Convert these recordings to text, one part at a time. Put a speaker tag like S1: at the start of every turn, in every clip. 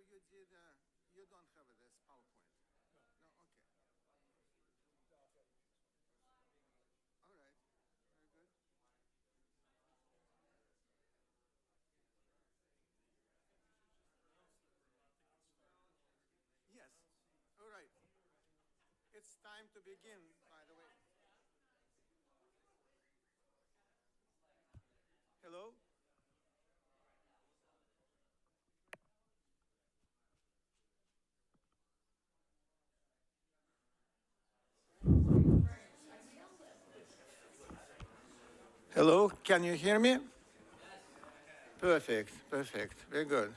S1: you did, you don't have this PowerPoint? No, okay. All right, very good. Yes, all right. It's time to begin, by the way. Hello? Hello, can you hear me? Perfect, perfect, very good.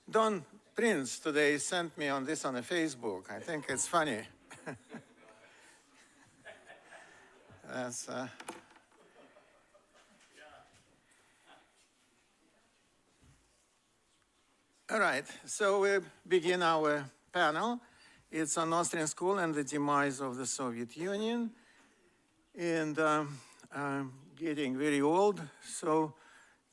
S1: Don Prince today sent me on this on a Facebook. I think it's funny. That's, all right, so we begin our panel. It's on Austrian School and the demise of the Soviet Union. And I'm getting very old, so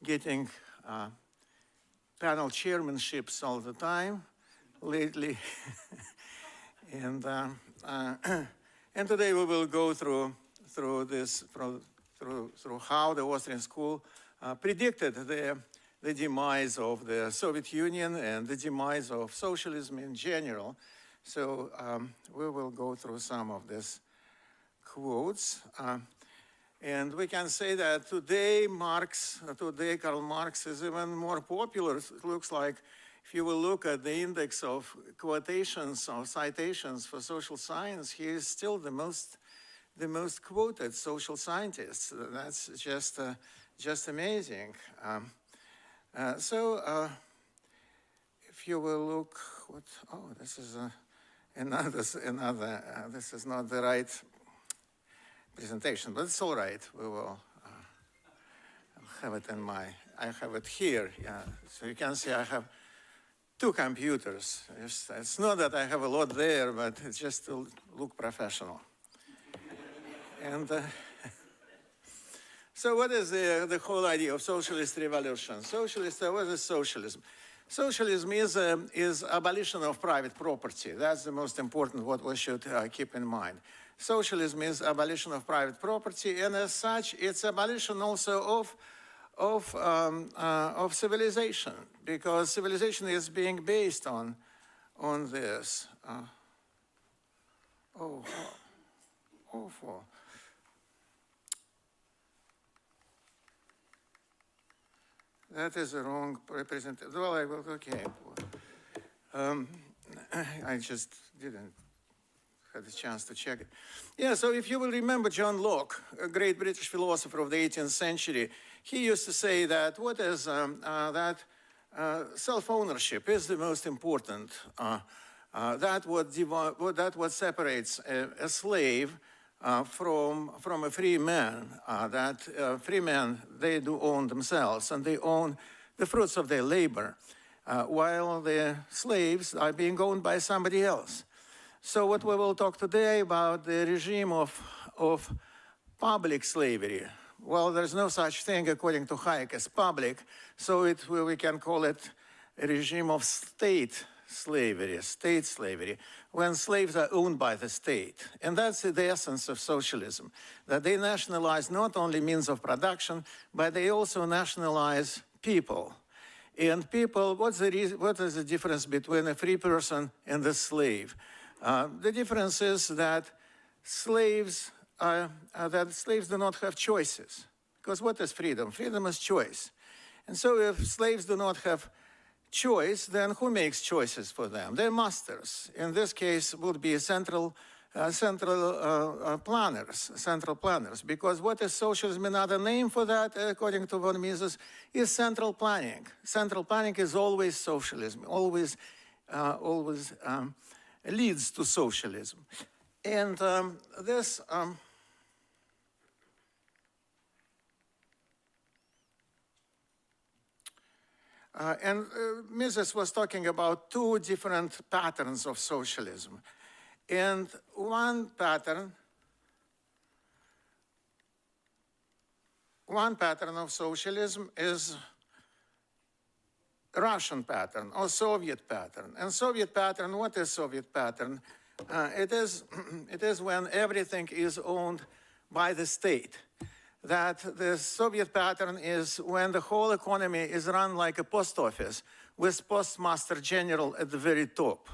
S1: getting panel chairmanships all the time lately. And today we will go through how the Austrian School predicted the demise of the Soviet Union and the demise of socialism in general. So we will go through some of these quotes. And we can say that today Karl Marx is even more popular. It looks like if you will look at the index of quotations or citations for social science, he is still the most quoted social scientist. That's just amazing. So if you will look, this is this is not the right presentation, but it's all right. We will have it I have it here. Yeah. So you can see I have two computers. It's not that I have a lot there, but it's just to look professional. And so what is the whole idea of socialist revolution? What is socialism? Socialism is abolition of private property. That's the most important, what we should keep in mind. Socialism is abolition of private property, and as such, it's abolition also of civilization, because civilization is being based on this. Awful. That is the wrong representation. Well, okay. I just didn't had a chance to check it. Yeah, so if you will remember John Locke, a great British philosopher of the 18th century, he used to say that self-ownership is the most important. That what separates a slave from a free man. Free men, they do own themselves and they own the fruits of their labor, while the slaves are being owned by somebody else. So what we will talk today about the regime of public slavery. Well, there's no such thing, according to Hayek, as public, so we can call it a regime of state slavery, when slaves are owned by the state. And that's the essence of socialism, that they nationalize not only means of production, but they also nationalize people. And people, what is the difference between a free person and a slave? The difference is that slaves do not have choices. Because what is freedom? Freedom is choice. And so if slaves do not have choice, then who makes choices for them? Their masters. In this case, would be central planners. Because what is socialism? Another name for that, according to von Mises, is central planning. Central planning is always socialism, always leads to socialism. And Mises was talking about two different patterns of socialism. And one pattern of socialism is Russian pattern or Soviet pattern. And Soviet pattern, what is Soviet pattern? It is when everything is owned by the state. That the Soviet pattern is when the whole economy is run like a post office with postmaster general at the very top.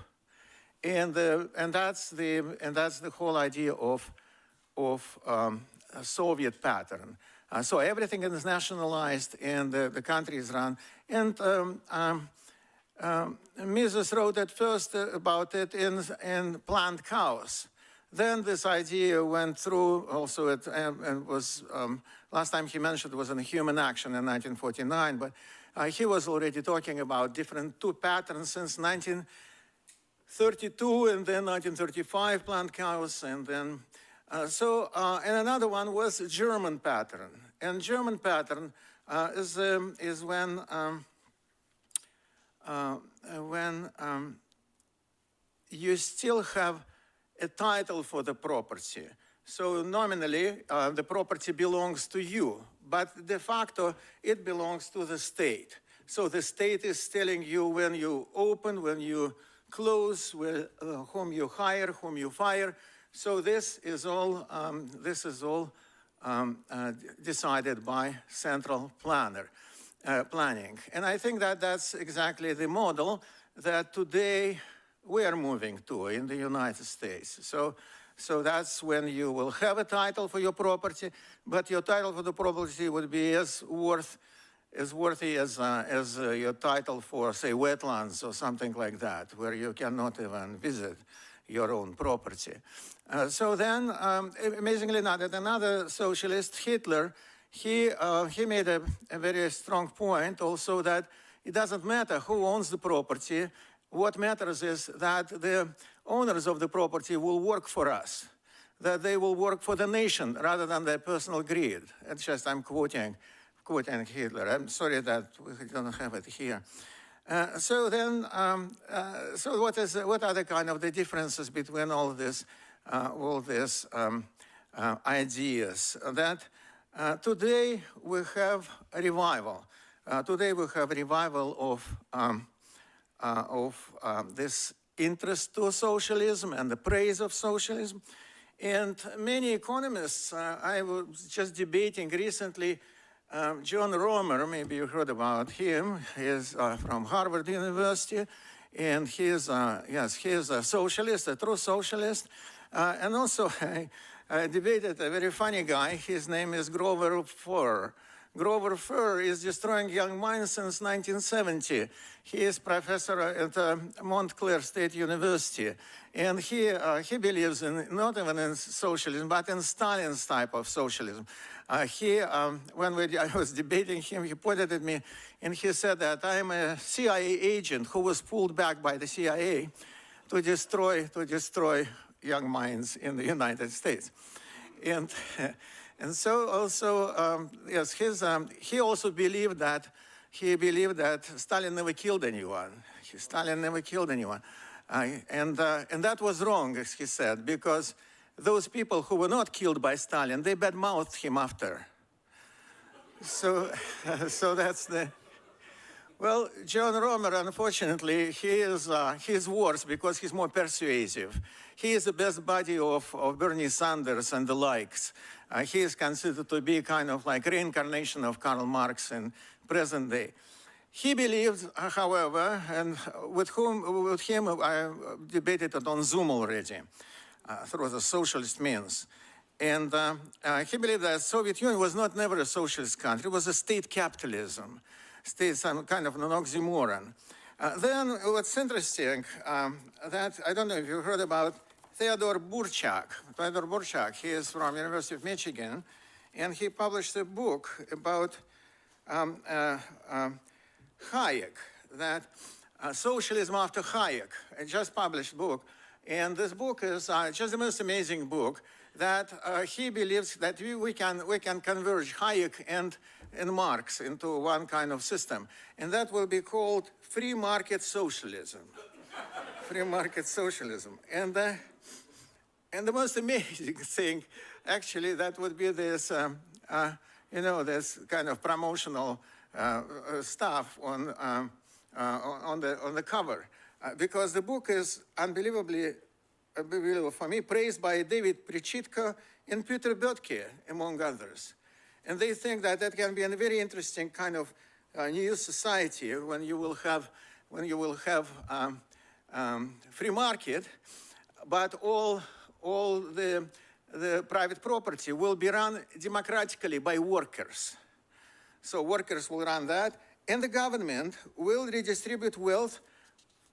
S1: And that's the whole idea of a Soviet pattern. So everything is nationalized and the country is run. And Mises wrote at first about it in Planned Chaos. Then this idea went through also, and was, last time he mentioned it was in Human Action in 1949, but he was already talking about different two patterns since 1932 and then 1935, Planned Chaos, and then, and another one was German pattern. And German pattern is when you still have a title for the property. So nominally, the property belongs to you, but de facto, it belongs to the state. So the state is telling you when you open, when you close, whom you hire, whom you fire. So this is all decided by central planning. And I think that that's exactly the model that today we are moving to in the United States. So that's when you will have a title for your property, but your title for the property would be as worthy as your title for, say, wetlands or something like that, where you cannot even visit your own property. So then, amazingly enough, another socialist, Hitler, he made a very strong point also that it doesn't matter who owns the property. What matters is that the owners of the property will work for us, that they will work for the nation rather than their personal greed. It's just, I'm quoting Hitler. I'm sorry that we don't have it here. So what are the kind of the differences between all these ideas? That today we have a revival. Today we have a revival of this interest to socialism and the praise of socialism. And many economists, I was just debating recently, John Romer, maybe you heard about him. He is from Harvard University, and he is a socialist, a true socialist. And also, I debated a very funny guy. His name is Grover Furr. Grover Furr is destroying young minds since 1970. He is professor at Montclair State University. And he believes in not even in socialism, but in Stalin's type of socialism. When I was debating him, he pointed at me and he said that I'm a CIA agent who was pulled back by the CIA to destroy young minds in the United States. And so also, yes, he also believed that Stalin never killed anyone. Stalin never killed anyone. And that was wrong, as he said, because those people who were not killed by Stalin, they bad-mouthed him after. So that's the... Well, John Romer, unfortunately, he's worse because he's more persuasive. He is the best buddy of Bernie Sanders and the likes. He is considered to be kind of like reincarnation of Karl Marx in present day. He believes, however, and with him I debated it on Zoom already, through the socialist means. And he believed that the Soviet Union was never a socialist country, it was a state capitalism. State, some kind of an oxymoron. Then what's interesting, that I don't know if you heard about Theodore Burchak. Theodore Burchak, he is from University of Michigan, and he published a book about Hayek, that socialism after Hayek. I just published a book, and this book is just the most amazing book that he believes that we can converge Hayek and Marx into one kind of system, and that will be called free market socialism. Free market socialism. And the most amazing thing, actually, that would be this, this kind of promotional stuff on on the cover, because the book is unbelievable for me, praised by David Prichitko and Peter Böttke, among others. And they think that that can be a very interesting kind of new society when you will have free market, but all the private property will be run democratically by workers. So workers will run that, and the government will redistribute wealth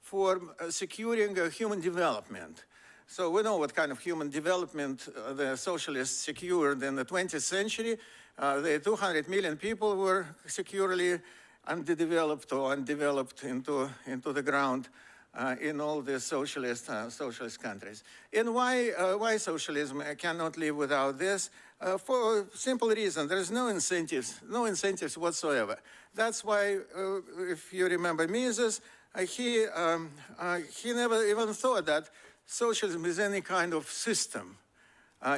S1: for securing human development. So we know what kind of human development the socialists secured in the 20th century. The 200 million people were securely underdeveloped or undeveloped into the ground in all the socialist countries. And why socialism cannot live without this? For a simple reason, there's no incentives whatsoever. That's why, if you remember Mises, he never even thought that socialism is any kind of system.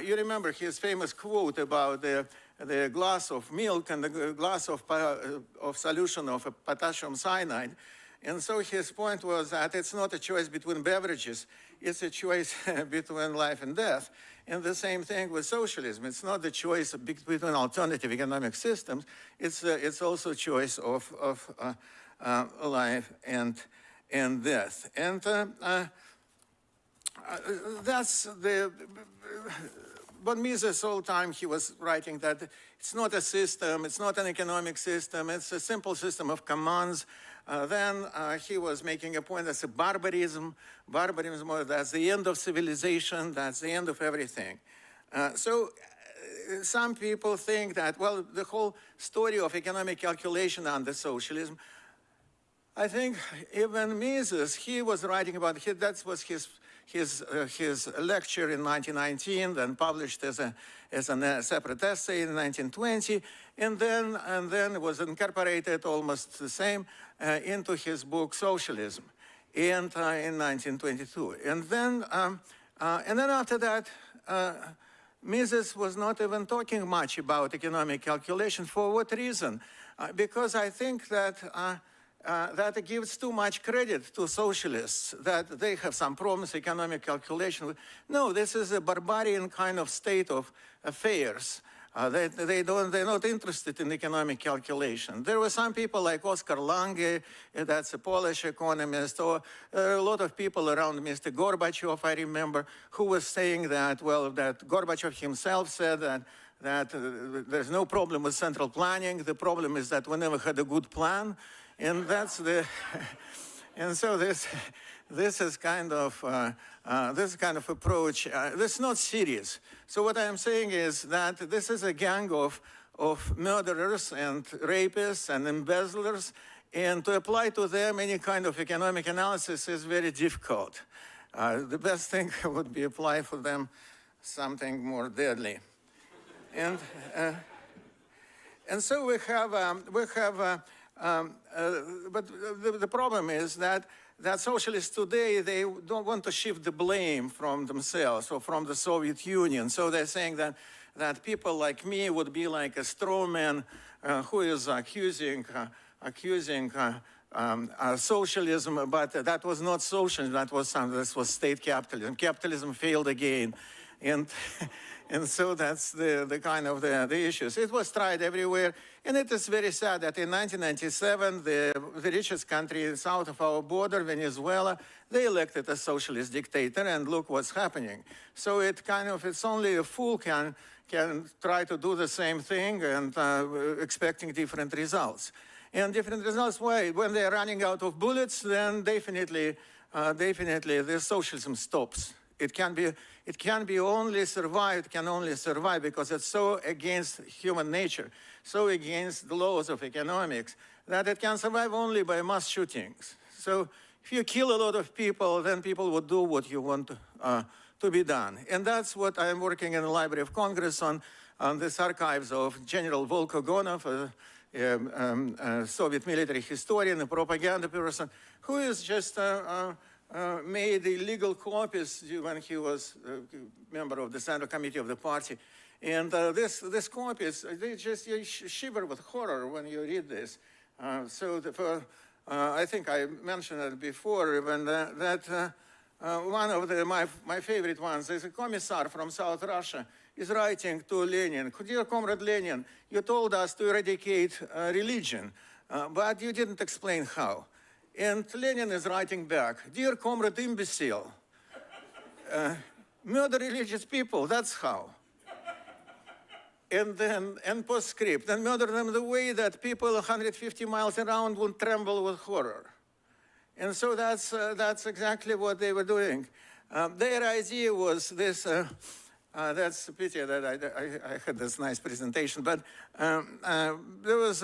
S1: You remember his famous quote about the glass of milk and the glass of solution of potassium cyanide. And so his point was that it's not a choice between beverages, it's a choice between life and death. And the same thing with socialism. It's not the choice between alternative economic systems, it's also a choice of life and death. And that's but Mises all the time he was writing that it's not a system, it's not an economic system, it's a simple system of commands. Then he was making a point that's a barbarism, that's the end of civilization, that's the end of everything. So some people think that, well, the whole story of economic calculation under socialism, I think even Mises, he was writing about it, that was his lecture in 1919, then published as a separate essay in 1920, and then it was incorporated almost the same into his book Socialism, and in 1922. And then after that, Mises was not even talking much about economic calculation. For what reason? Because I think that that gives too much credit to socialists, that they have some problems with economic calculation. No, this is a barbarian kind of state of affairs. They're not interested in economic calculation. There were some people like Oskar Lange, that's a Polish economist, or a lot of people around Mr. Gorbachev, I remember, who was saying that, well, that Gorbachev himself said that there's no problem with central planning. The problem is that we never had a good plan. And that's the, and so this is kind of approach. This is not serious. So what I'm saying is that this is a gang of murderers and rapists and embezzlers, and to apply to them any kind of economic analysis is very difficult. The best thing would be apply for them something more deadly. And so we have but the problem is that socialists today, they don't want to shift the blame from themselves or from the Soviet Union. So they're saying that people like me would be like a straw man who is accusing socialism, but that was not socialism, this was state capitalism. Capitalism failed again. And so that's the kind of the issues. It was tried everywhere, and it is very sad that in 1997, the richest country south of our border, Venezuela, they elected a socialist dictator, and look what's happening. So it's only a fool can try to do the same thing and expecting different results. And different results, why? When they're running out of bullets, then definitely the socialism stops. It can only survive because it's so against human nature, so against the laws of economics, that it can survive only by mass shootings. So if you kill a lot of people, then people will do what you want to be done. And that's what I'm working in the Library of Congress on these archives of General Volkogonov, a Soviet military historian, a propaganda person, who is just made illegal copies when he was a member of the Central Committee of the party. And these copies, they just shiver with horror when you read this. So for I think I mentioned it before, even that one of my favorite ones is a commissar from South Russia is writing to Lenin, "Dear Comrade Lenin, you told us to eradicate religion, but you didn't explain how." And Lenin is writing back, "Dear Comrade Imbecile, murder religious people, that's how." And then, and postscript, and murder them the way that people 150 miles around would tremble with horror. And so that's exactly what they were doing. Their idea was this, that's a pity that I had this nice presentation, but there was,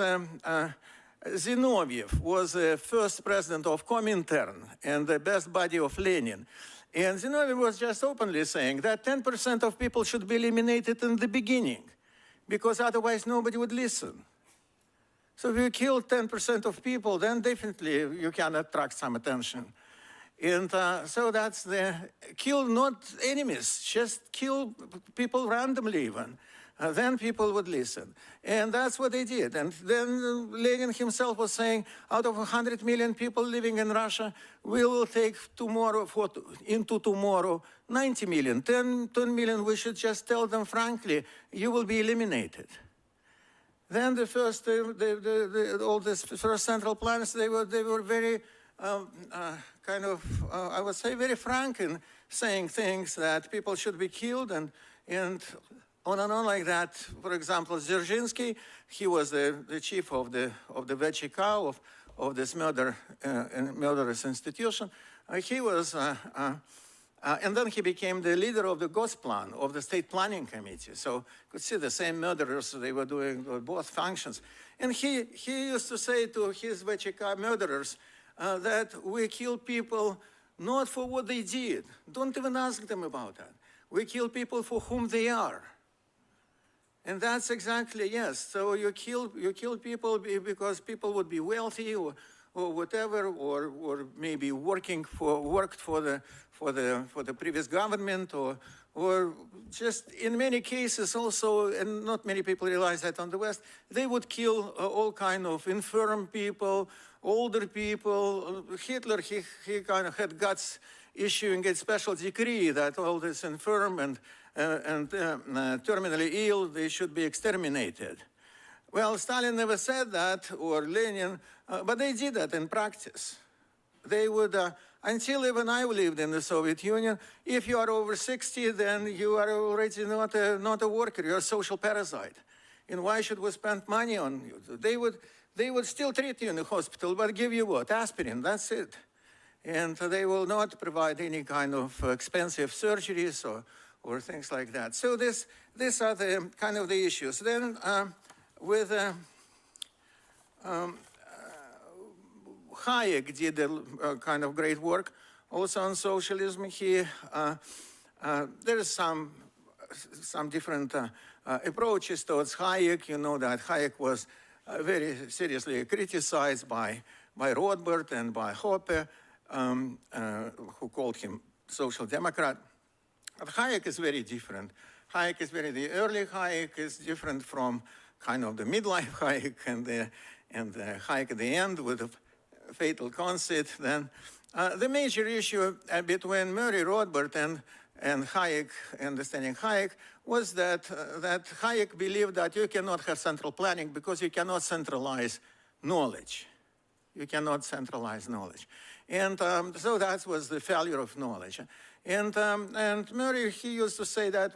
S1: Zinoviev was the first president of Comintern and the best buddy of Lenin. And Zinoviev was just openly saying that 10% of people should be eliminated in the beginning, because otherwise nobody would listen. So if you kill 10% of people, then definitely you can attract some attention. And so that's the, kill not enemies, just kill people randomly even. Then people would listen. And that's what they did. And then Lenin himself was saying, out of 100 million people living in Russia, we will take tomorrow, into tomorrow, 90 million, 10 million, we should just tell them frankly, you will be eliminated. Then the first, all these first central planners, they were very, kind of, I would say, very frank in saying things that people should be killed and on and on like that. For example, Dzerzhinsky, he was the chief of the VCK, of this murderous institution. He was, and then he became the leader of the Gosplan, of the State Planning Committee. So you could see the same murderers, they were doing both functions. And he used to say to his VCK murderers that we kill people not for what they did. Don't even ask them about that. We kill people for whom they are. And that's exactly, yes. So you kill people because people would be wealthy or whatever, or maybe worked for the previous government, or just in many cases also, and not many people realize that on the West, they would kill all kind of infirm people, older people. Hitler, he kind of had guts issuing a special decree that all this infirm and terminally ill, they should be exterminated. Well, Stalin never said that, or Lenin, but they did that in practice. They would, until even I lived in the Soviet Union, if you are over 60, then you are already not a worker, you're a social parasite. And why should we spend money on you? They would still treat you in the hospital, but give you what? Aspirin, that's it. And they will not provide any kind of expensive surgeries or things like that. So these are the kind of the issues. Then with Hayek did a kind of great work also on socialism. There is some different approaches towards Hayek. You know that Hayek was very seriously criticized by Rothbard and by Hoppe, who called him social democrat. But Hayek is very different. The early Hayek is different from kind of the midlife Hayek and the Hayek at the end with a fatal conceit. Then the major issue between Murray Rothbard and Hayek, understanding Hayek, was that Hayek believed that you cannot have central planning because you cannot centralize knowledge. You cannot centralize knowledge. And so that was the failure of knowledge. And Murray, he used to say that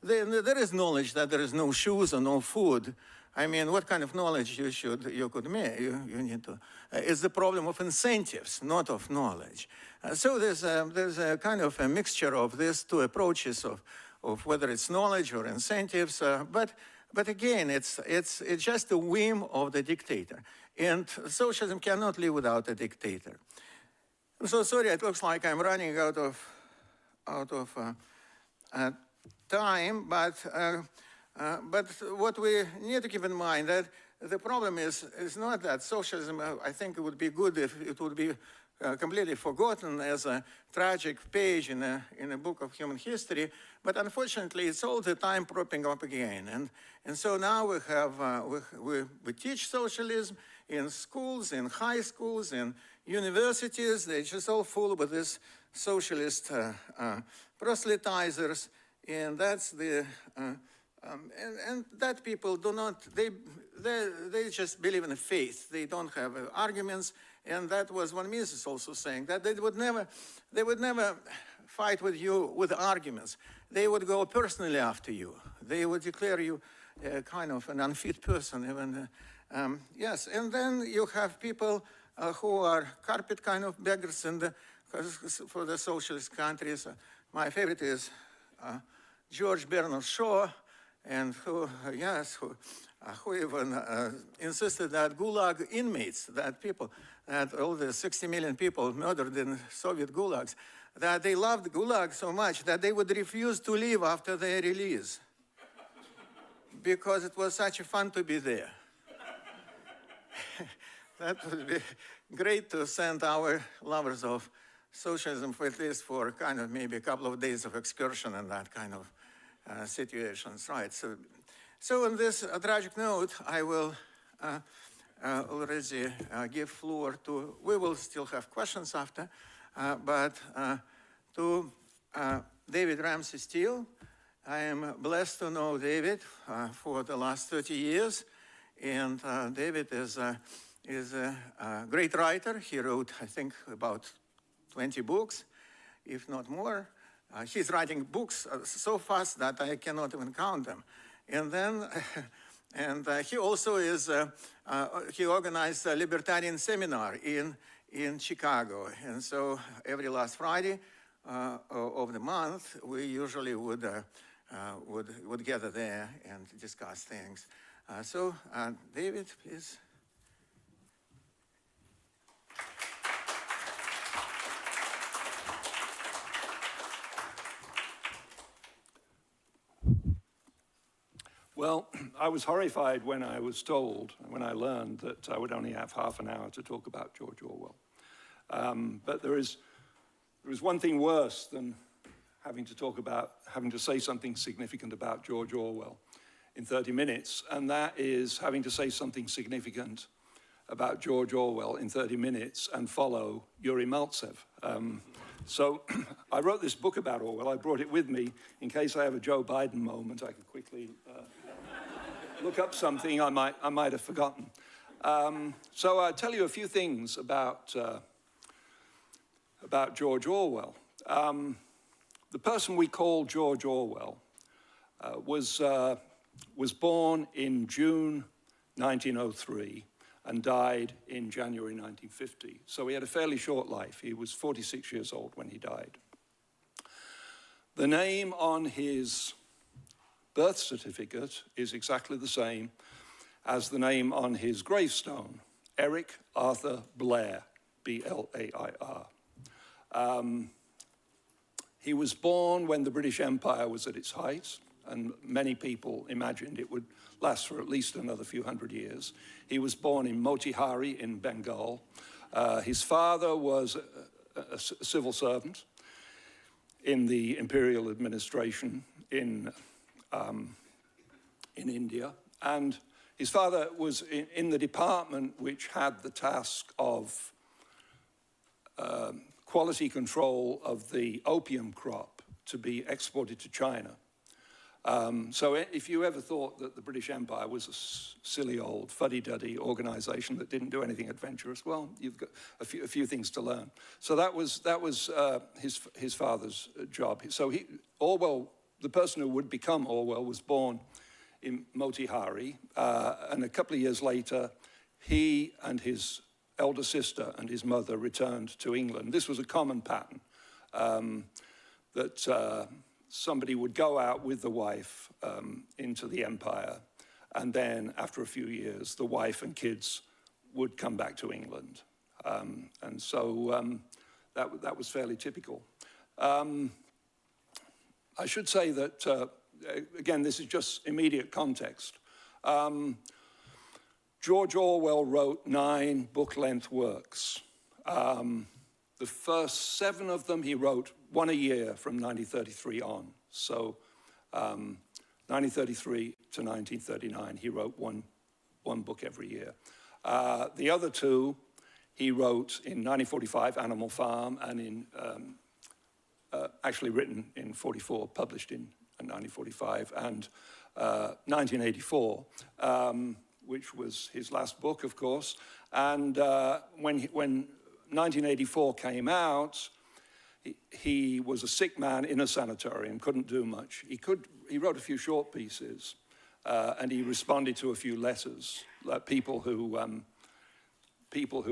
S1: there is knowledge that there is no shoes or no food. I mean, what kind of knowledge you could make? You need to. It's the problem of incentives, not of knowledge. So there's a kind of a mixture of these two approaches of whether it's knowledge or incentives. But again, it's just a whim of the dictator. And socialism cannot live without a dictator. I'm so sorry, it looks like I'm running out of time, but what we need to keep in mind that the problem is not that socialism, I think it would be good if it would be completely forgotten as a tragic page in a book of human history, but unfortunately it's all the time propping up again. And so now we have, we teach socialism in schools, in high schools, in universities. They're just all full with this socialist proselytizers, and that's the, and that people do not, they just believe in faith. They don't have arguments, and that was what Mises also saying, that they would never fight with you with arguments. They would go personally after you. They would declare you kind of an unfit person, even. Yes, and then you have people who are carpet kind of beggars for the socialist countries. My favorite is George Bernard Shaw, and who even insisted that Gulag inmates, that all the 60 million people murdered in Soviet gulags, that they loved Gulag so much that they would refuse to leave after their release because it was such fun to be there. That would be great to send our lovers of socialism for at least for kind of maybe a couple of days of excursion and that kind of situations, right? So on this tragic note, I will already give floor to, we will still have questions after, but to David Ramsay Steele. I am blessed to know David for the last 30 years, and David is a great writer. He wrote, I think, about 20 books, if not more. He's writing books so fast that I cannot even count them. And then, he also is, he organized a libertarian seminar in Chicago. And so every last Friday of the month, we usually would gather there and discuss things. So, David, please.
S2: Well, I was horrified when I was told, when I learned that I would only have half an hour to talk about George Orwell. But there is one thing worse than having to say something significant about George Orwell in 30 minutes, and that is having to say something significant about George Orwell in 30 minutes and follow Yuri Maltsev. So I wrote this book about Orwell. I brought it with me in case I have a Joe Biden moment. I could quickly look up something I might have forgotten. So I'll tell you a few things about George Orwell. The person we call George Orwell was born in June 1903 and died in January 1950. So he had a fairly short life. He was 46 years old when he died. The name on his birth certificate is exactly the same as the name on his gravestone, Eric Arthur Blair, B-L-A-I-R. He was born when the British Empire was at its height, and many people imagined it would last for at least another few hundred years. He was born in Motihari in Bengal. His father was a civil servant in the imperial administration in India, and his father was in the department which had the task of quality control of the opium crop to be exported to China. So if you ever thought that the British Empire was a silly old fuddy-duddy organization that didn't do anything adventurous, well, you've got a few things to learn. So that was his father's job. So Orwell, the person who would become Orwell, was born in Motihari, and a couple of years later, he and his elder sister and his mother returned to England. This was a common pattern, that somebody would go out with the wife into the empire, and then after a few years, the wife and kids would come back to England. And so that was fairly typical. I should say that, again, this is just immediate context. George Orwell wrote 9 book-length works. The first 7 of them, he wrote 1 a year from 1933 on. So 1933 to 1939, he wrote one book every year. The other 2, he wrote in 1945, Animal Farm, and in actually written in 44, published in 1945, and 1984, which was his last book, of course. And when 1984 came out, he was a sick man in a sanatorium, couldn't do much. He wrote a few short pieces, and he responded to a few letters, like people who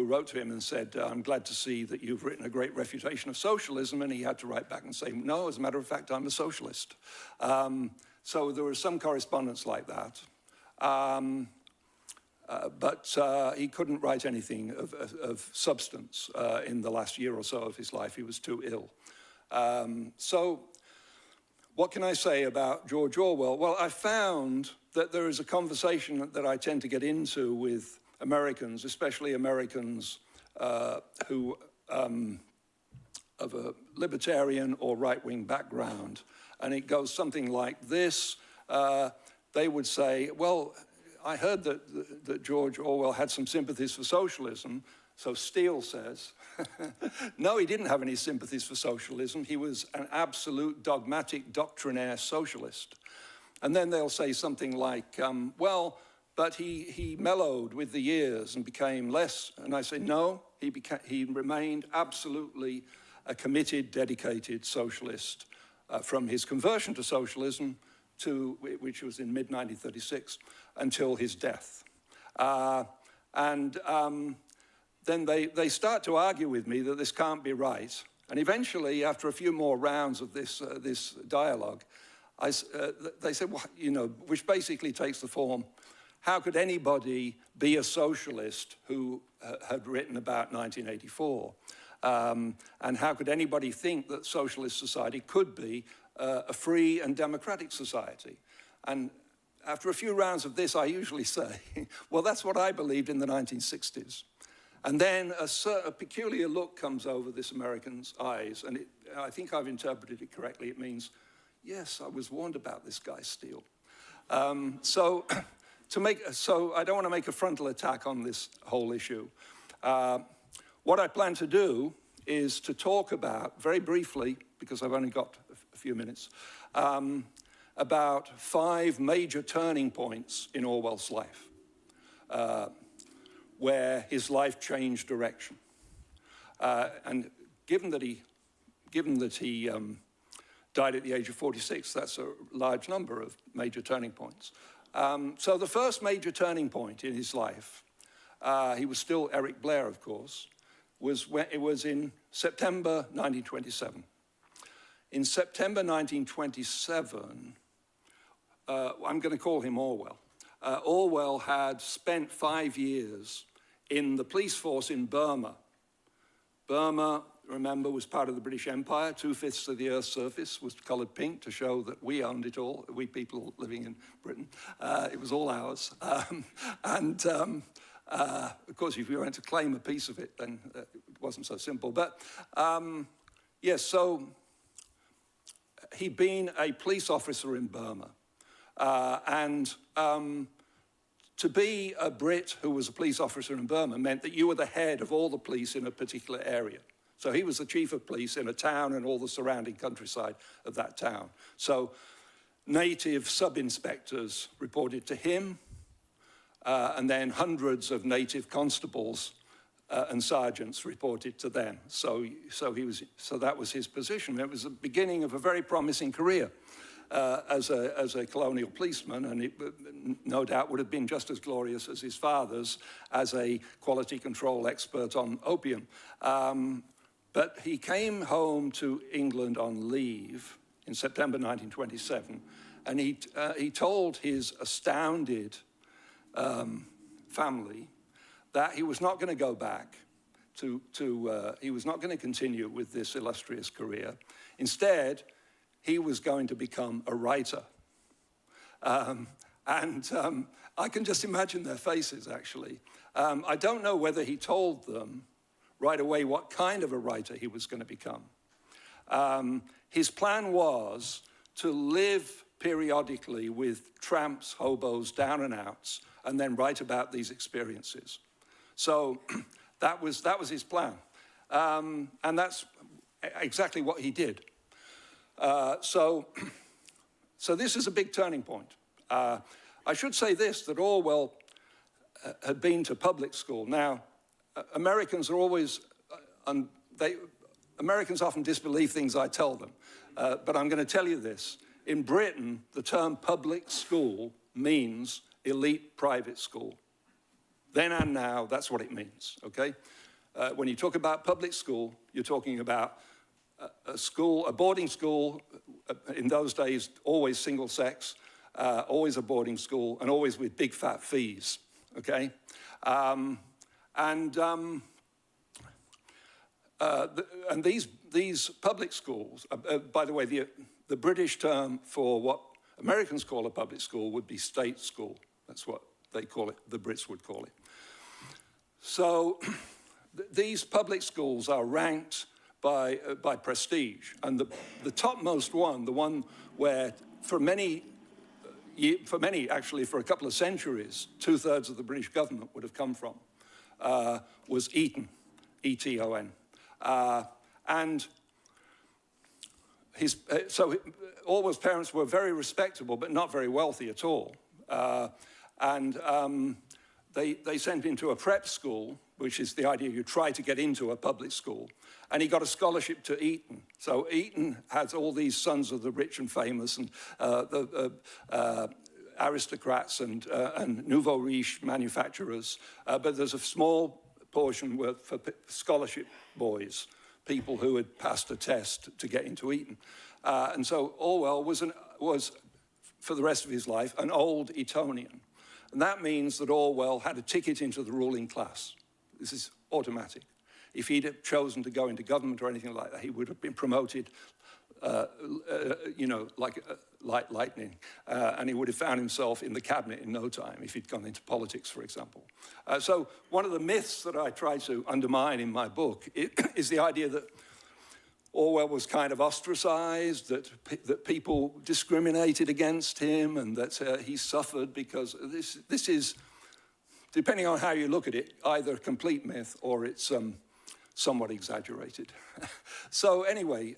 S2: wrote to him and said, I'm glad to see that you've written a great refutation of socialism, and he had to write back and say, no, as a matter of fact, I'm a socialist. So there was some correspondence like that. But he couldn't write anything of substance in the last year or so of his life. He was too ill. So what can I say about George Orwell? Well, I found that there is a conversation that I tend to get into with Americans, especially Americans who of a libertarian or right-wing background. And it goes something like this. They would say, well, I heard that George Orwell had some sympathies for socialism, so Steele says. No, he didn't have any sympathies for socialism. He was an absolute dogmatic, doctrinaire socialist. And then they'll say something like, well, but he mellowed with the years and became less. And I say, no, he remained absolutely a committed, dedicated socialist from his conversion to socialism, which was in mid-1936, until his death. Then they start to argue with me that this can't be right. And eventually, after a few more rounds of this dialogue, they said, well, you know, which basically takes the form, how could anybody be a socialist who had written about 1984? And how could anybody think that socialist society could be a free and democratic society? And after a few rounds of this, I usually say, well, that's what I believed in the 1960s. And then a peculiar look comes over this American's eyes, and I think I've interpreted it correctly. It means, yes, I was warned about this guy, Steele. So I don't want to make a frontal attack on this whole issue. What I plan to do is to talk about, very briefly, because I've only got a few minutes, about 5 major turning points in Orwell's life, where his life changed direction. And given that he died at the age of 46, that's a large number of major turning points. So the first major turning point in his life, he was still Eric Blair, of course, it was in September 1927. In September 1927, I'm going to call him Orwell. Orwell had spent 5 years in the police force in Burma. Burma, remember, was part of the British Empire. 2/5 of the Earth's surface was colored pink to show that we owned it all, we people living in Britain. It was all ours. Of course, if we were to claim a piece of it, then it wasn't so simple. But yes, so he'd been a police officer in Burma. To be a Brit who was a police officer in Burma meant that you were the head of all the police in a particular area. So he was the chief of police in a town and all the surrounding countryside of that town. So native sub-inspectors reported to him, and then hundreds of native constables and sergeants reported to them. So that was his position. It was the beginning of a very promising career as a colonial policeman, and it no doubt would have been just as glorious as his father's as a quality control expert on opium. But he came home to England on leave in September 1927, and he told his astounded family that he was not going to go back he was not going to continue with this illustrious career. Instead, he was going to become a writer. I can just imagine their faces, actually. I don't know whether he told them right away what kind of a writer he was going to become. His plan was to live periodically with tramps, hobos, down and outs, and then write about these experiences. So that was his plan. And that's exactly what he did. So this is a big turning point. I should say this, that Orwell had been to public school. Now, Americans are always, Americans often disbelieve things I tell them, but I'm going to tell you this. In Britain, the term public school means elite private school. Then and now, that's what it means, okay? When you talk about public school, you're talking about a boarding school, in those days, always single sex, always a boarding school, and always with big fat fees, okay? And these public schools, by the way, the British term for what Americans call a public school would be state school. That's what they call it, the Brits would call it. So these public schools are ranked by prestige. And the topmost one, the one where for many, actually for a couple of centuries, 2/3 of the British government would have come from, was Eton, E-T-O-N. And so Orwell's parents were very respectable, but not very wealthy at all. They sent him to a prep school, which is the idea you try to get into a public school. And he got a scholarship to Eton. So Eton has all these sons of the rich and famous and aristocrats and nouveau riche manufacturers. But there's a small portion for scholarship boys, people who had passed a test to get into Eton. And so Orwell was, for the rest of his life, an old Etonian. And that means that Orwell had a ticket into the ruling class. This is automatic. If he'd have chosen to go into government or anything like that, he would have been promoted, like lightning. And he would have found himself in the cabinet in no time if he'd gone into politics, for example. So one of the myths that I try to undermine in my book is the idea that Orwell was kind of ostracized, that people discriminated against him, and that he suffered because this is, depending on how you look at it, either a complete myth or it's somewhat exaggerated. So anyway,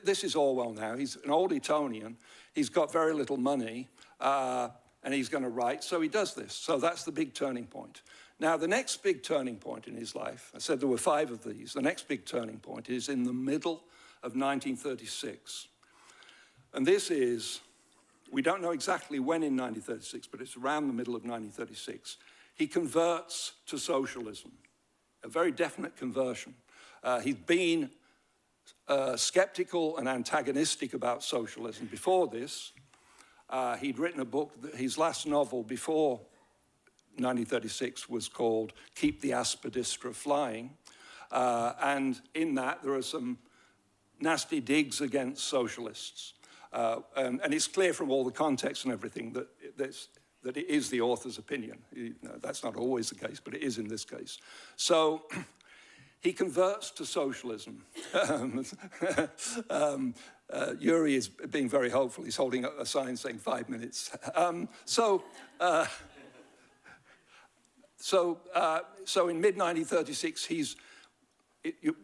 S2: this is Orwell now. He's an old Etonian. He's got very little money, and he's going to write, so he does this. So that's the big turning point. Now, the next big turning point in his life, I said there were 5 of these, the next big turning point is in the middle of 1936. And this is, we don't know exactly when in 1936, but it's around the middle of 1936. He converts to socialism, a very definite conversion. He'd been skeptical and antagonistic about socialism before this. He'd written a book, his last novel before 1936 was called Keep the Aspidistra Flying. And in that, there are some nasty digs against socialists. And it's clear from all the context and everything that it is the author's opinion. That's not always the case, but it is in this case. So he converts to socialism. Yuri is being very hopeful. He's holding up a sign saying 5 minutes. So in mid-1936,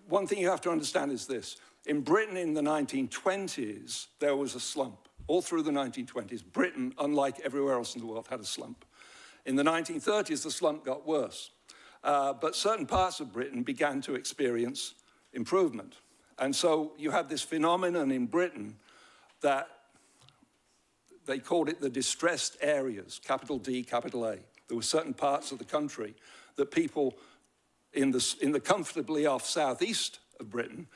S2: one thing you have to understand is this. In Britain in the 1920s, there was a slump. All through the 1920s, Britain, unlike everywhere else in the world, had a slump. In the 1930s, the slump got worse. But certain parts of Britain began to experience improvement. And so you had this phenomenon in Britain that they called it the distressed areas, capital D, capital A. There were certain parts of the country that people in the comfortably off southeast of Britain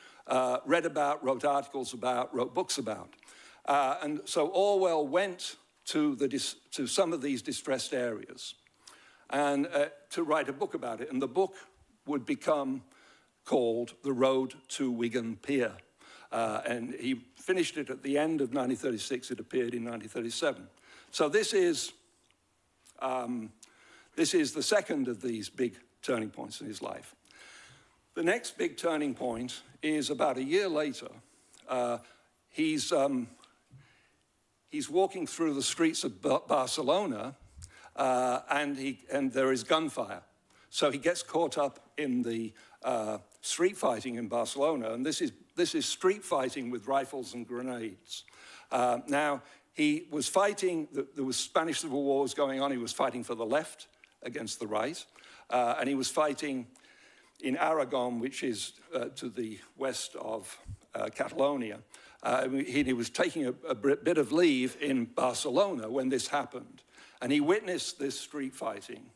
S2: read about, wrote articles about, wrote books about. And so Orwell went to some of these distressed areas and to write a book about it. And the book would become called The Road to Wigan Pier. And he finished it at the end of 1936. It appeared in 1937. So this is the second of these big turning points in his life. The next big turning point is about a year later. He's walking through the streets of Barcelona, and there is gunfire. So he gets caught up in the street fighting in Barcelona, and this is street fighting with rifles and grenades. Now, he was fighting, there was Spanish Civil Wars going on, he was fighting for the left against the right, and he was fighting in Aragon, which is to the west of Catalonia. He was taking a bit of leave in Barcelona when this happened, and he witnessed this street fighting,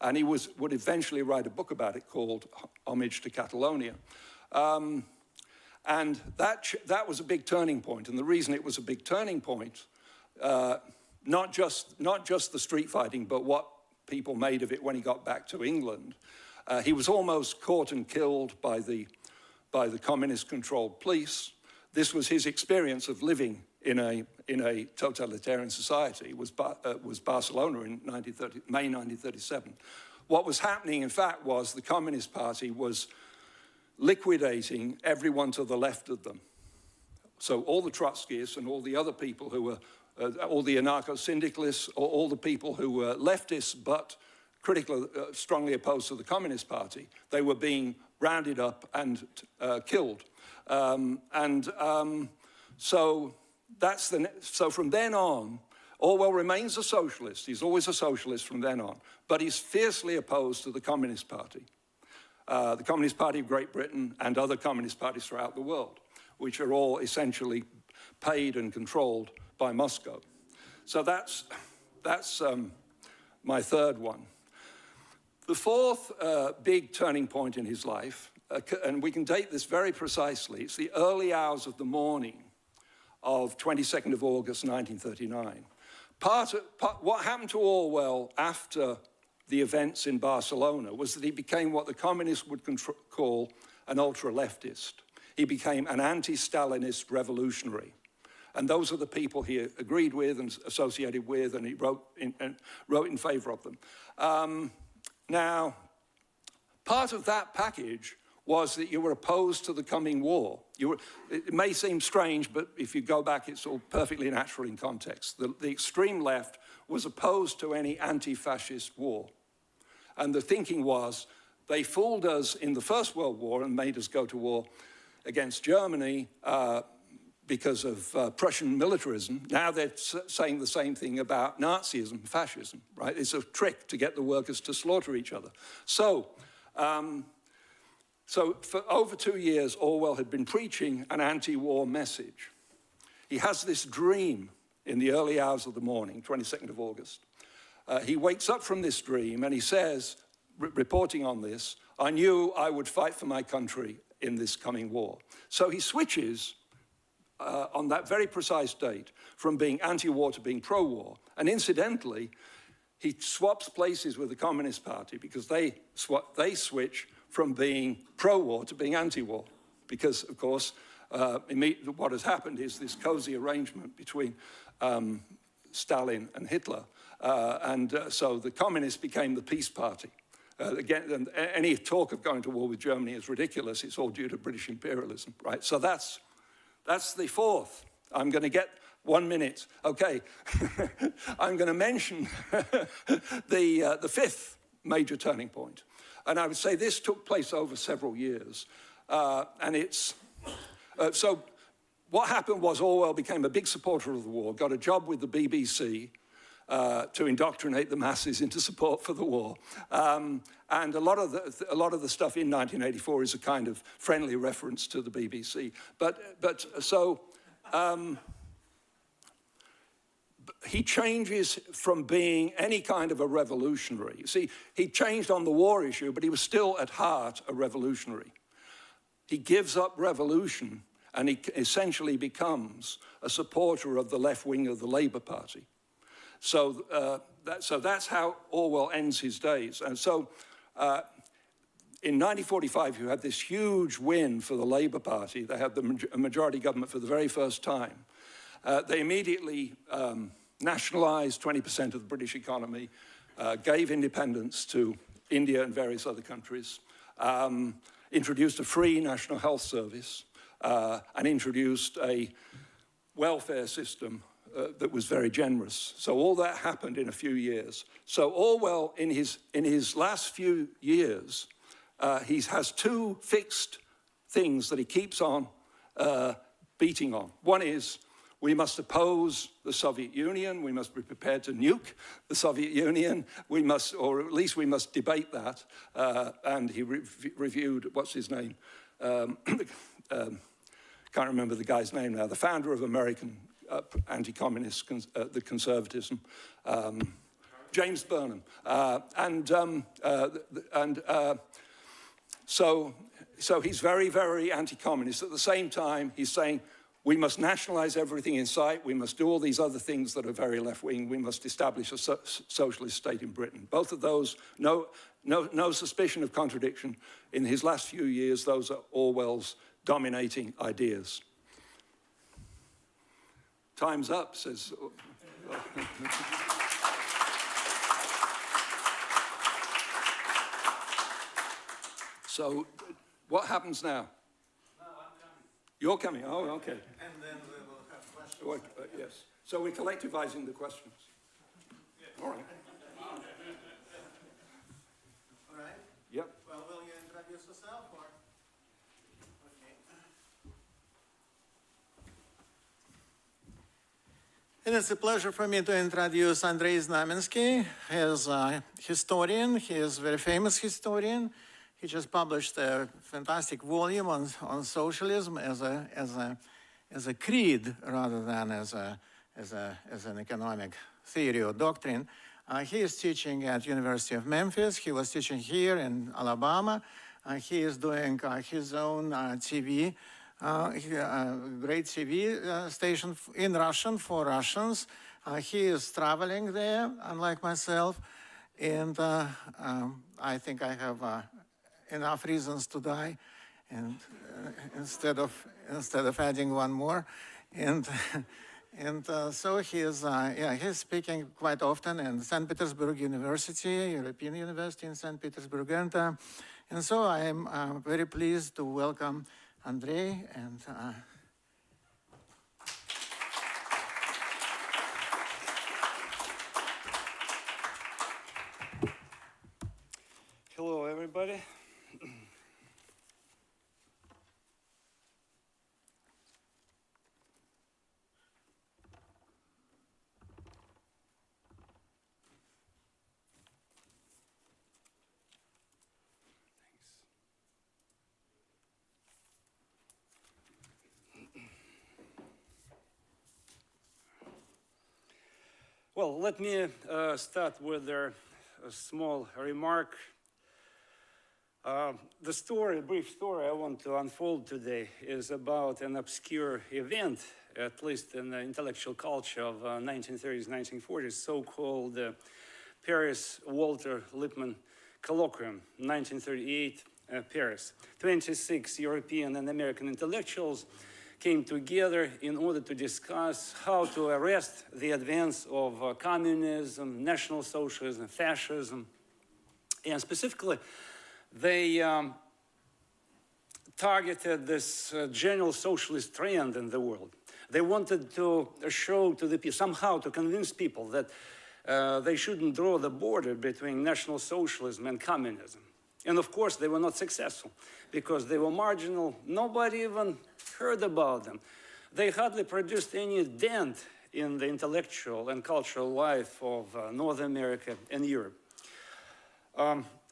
S2: and he would eventually write a book about it called Homage to Catalonia. And that was a big turning point, and the reason it was a big turning point, not just the street fighting, but what people made of it when he got back to England. He was almost caught and killed by the communist-controlled police. This was his experience of living in a totalitarian society, was Barcelona in May 1937. What was happening, in fact, was the Communist Party was liquidating everyone to the left of them. So all the Trotskyists and all the other people who were, all the anarcho-syndicalists, or all the people who were leftists but critical, strongly opposed to the Communist Party, they were being rounded up and killed. So from then on, Orwell remains a socialist. He's always a socialist from then on, but he's fiercely opposed to the Communist Party. The Communist Party of Great Britain and other communist parties throughout the world, which are all essentially paid and controlled by Moscow. So that's my third one. The fourth big turning point in his life, and we can date this very precisely, it's the early hours of the morning of 22nd of August, 1939. What happened to Orwell after the events in Barcelona was that he became what the communists would call an ultra-leftist. He became an anti-Stalinist revolutionary. And those are the people he agreed with and associated with, and he wrote in favor of them. Now, part of that package was that you were opposed to the coming war. It may seem strange, but if you go back, it's all perfectly natural in context. The extreme left was opposed to any anti-fascist war. And the thinking was, they fooled us in the First World War and made us go to war against Germany because of Prussian militarism. Now they're saying the same thing about Nazism, fascism, right? It's a trick to get the workers to slaughter each other. So for over 2 years, Orwell had been preaching an anti-war message. He has this dream in the early hours of the morning, 22nd of August. He wakes up from this dream and he says, reporting on this, I knew I would fight for my country in this coming war. So he switches on that very precise date from being anti-war to being pro-war. And incidentally, he swaps places with the Communist Party because they switch from being pro-war to being anti-war. Because, of course, what has happened is this cozy arrangement between Stalin and Hitler. So the communists became the peace party. Again, any talk of going to war with Germany is ridiculous. It's all due to British imperialism, right? So that's the fourth. I'm going to get 1 minute. Okay, I'm going to mention the fifth major turning point. And I would say this took place over several years. So what happened was Orwell became a big supporter of the war, got a job with the BBC to indoctrinate the masses into support for the war. And a lot of the stuff in 1984 is a kind of friendly reference to the BBC. He changes from being any kind of a revolutionary. See, he changed on the war issue, but he was still at heart a revolutionary. He gives up revolution and he essentially becomes a supporter of the left wing of the Labour Party. So that's how Orwell ends his days. And so in 1945, you had this huge win for the Labour Party. They had a majority government for the very first time. They immediately nationalized 20% of the British economy, gave independence to India and various other countries, introduced a free national health service, and introduced a welfare system that was very generous. So all that happened in a few years. So Orwell, in his last few years, he has two fixed things that he keeps on beating on. One is, we must oppose the Soviet Union. We must be prepared to nuke the Soviet Union. We must, or at least we must debate that. And he reviewed, what's his name? Can't remember the guy's name now. The founder of American anti-communist, the conservatism, James Burnham. So he's very, very anti-communist. At the same time, he's saying, we must nationalize everything in sight. We must do all these other things that are very left-wing. We must establish a socialist state in Britain. Both of those, no suspicion of contradiction. In his last few years, those are Orwell's dominating ideas. Time's up, says... So, what happens now?
S1: No, I'm coming.
S2: You're coming, oh, okay.
S1: And then we will have questions.
S2: Yes. So we're collectivizing the questions.
S1: Yes.
S2: All right.
S1: All right?
S2: Yep.
S1: Well, will you introduce yourself, or? Okay. And it's a pleasure for me to introduce Andrei Znamenski. He is a historian. He is a very famous historian. He just published a fantastic volume on socialism as a creed rather than as an economic theory or doctrine. He is teaching at University of Memphis. He was teaching here in Alabama. He is doing his own TV, great TV station in Russian for Russians. He is traveling there, unlike myself, and I think I have enough reasons to die, and instead of adding one more, and so he's speaking quite often in St. Petersburg University, European University in St. Petersburg, and so I am very pleased to welcome Andrei and.
S3: Hello, everybody. Well, let me start with a small remark. The story, brief story I want to unfold today is about an obscure event, at least in the intellectual culture of 1930s, 1940s, so-called Paris Walter Lippmann Colloquium, 1938, Paris. 26 European and American intellectuals came together in order to discuss how to arrest the advance of communism, National Socialism, fascism, and specifically, they targeted this general socialist trend in the world. They wanted to show to the people, somehow to convince people that they shouldn't draw the border between National Socialism and communism. And of course, they were not successful because they were marginal. Nobody even heard about them. They hardly produced any dent in the intellectual and cultural life of North America and Europe.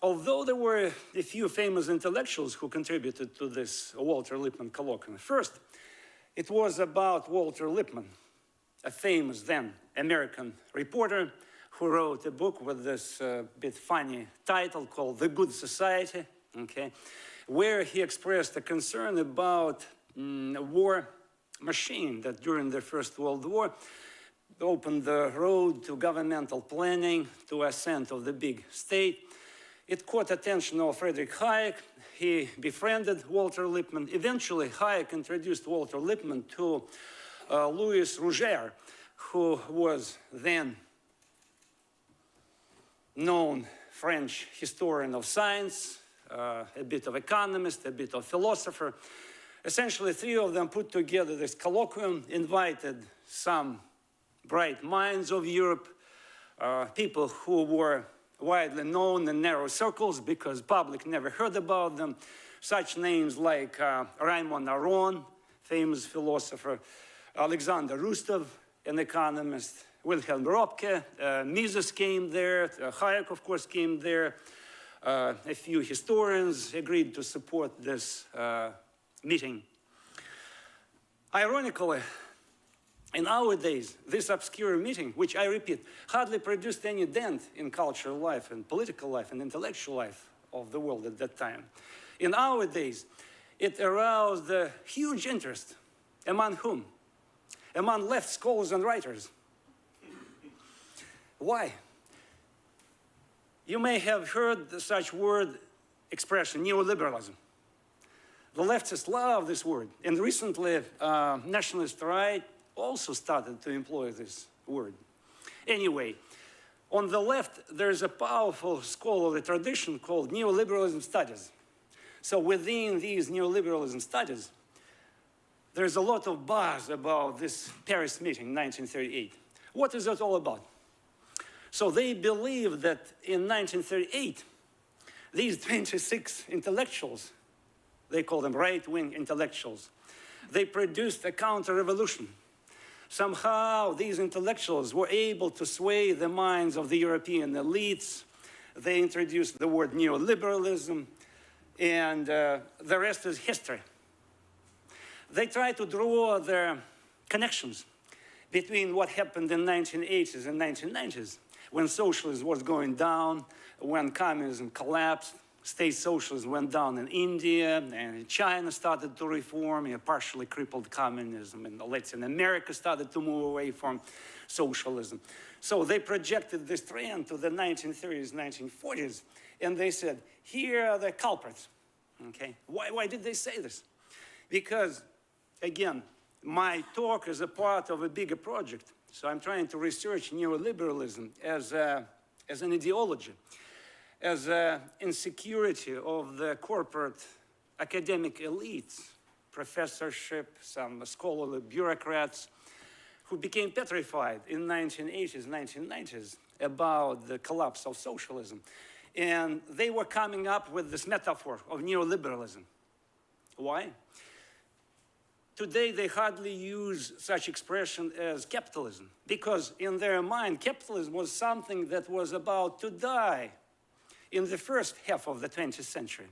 S3: Although there were a few famous intellectuals who contributed to this Walter Lippmann colloquium. First, it was about Walter Lippmann, a famous then American reporter who wrote a book with this bit funny title called The Good Society, okay, where he expressed a concern about a war machine that during the First World War opened the road to governmental planning, to ascent of the big state. It caught attention of Friedrich Hayek. He befriended Walter Lippmann. Eventually, Hayek introduced Walter Lippmann to Louis Rougère, who was then known French historian of science, a bit of economist, a bit of philosopher. Essentially, three of them put together this colloquium, invited some bright minds of Europe, people who were widely known in narrow circles because public never heard about them, such names like Raymond Aron, famous philosopher, Alexander Rustov, an economist, Wilhelm Röpke, Mises came there, Hayek, of course, came there. A few historians agreed to support this meeting. Ironically, in our days, this obscure meeting, which I repeat, hardly produced any dent in cultural life and political life and intellectual life of the world at that time. In our days, it aroused a huge interest. Among whom? Among left scholars and writers. Why? You may have heard such word expression, neoliberalism. The leftists love this word, and recently nationalist right also started to employ this word. Anyway, on the left, there's a powerful scholarly tradition called neoliberalism studies. So within these neoliberalism studies, there's a lot of buzz about this Paris meeting, 1938. What is it all about? So they believe that in 1938, these 26 intellectuals, they call them right-wing intellectuals, they produced a counter-revolution. Somehow, these intellectuals were able to sway the minds of the European elites. They introduced the word neoliberalism, and the rest is history. They tried to draw their connections between what happened in the 1980s and 1990s, when socialism was going down, when communism collapsed, state socialism went down in India, and China started to reform, partially crippled communism, and Latin America started to move away from socialism. So they projected this trend to the 1930s, 1940s, and they said, here are the culprits, okay? Why did they say this? Because, again, my talk is a part of a bigger project. So I'm trying to research neoliberalism as an ideology, as an insecurity of the corporate academic elites, professorship, some scholarly bureaucrats, who became petrified in the 1980s, 1990s about the collapse of socialism. And they were coming up with this metaphor of neoliberalism. Why? Today, they hardly use such expression as capitalism, because in their mind, capitalism was something that was about to die in the first half of the 20th century.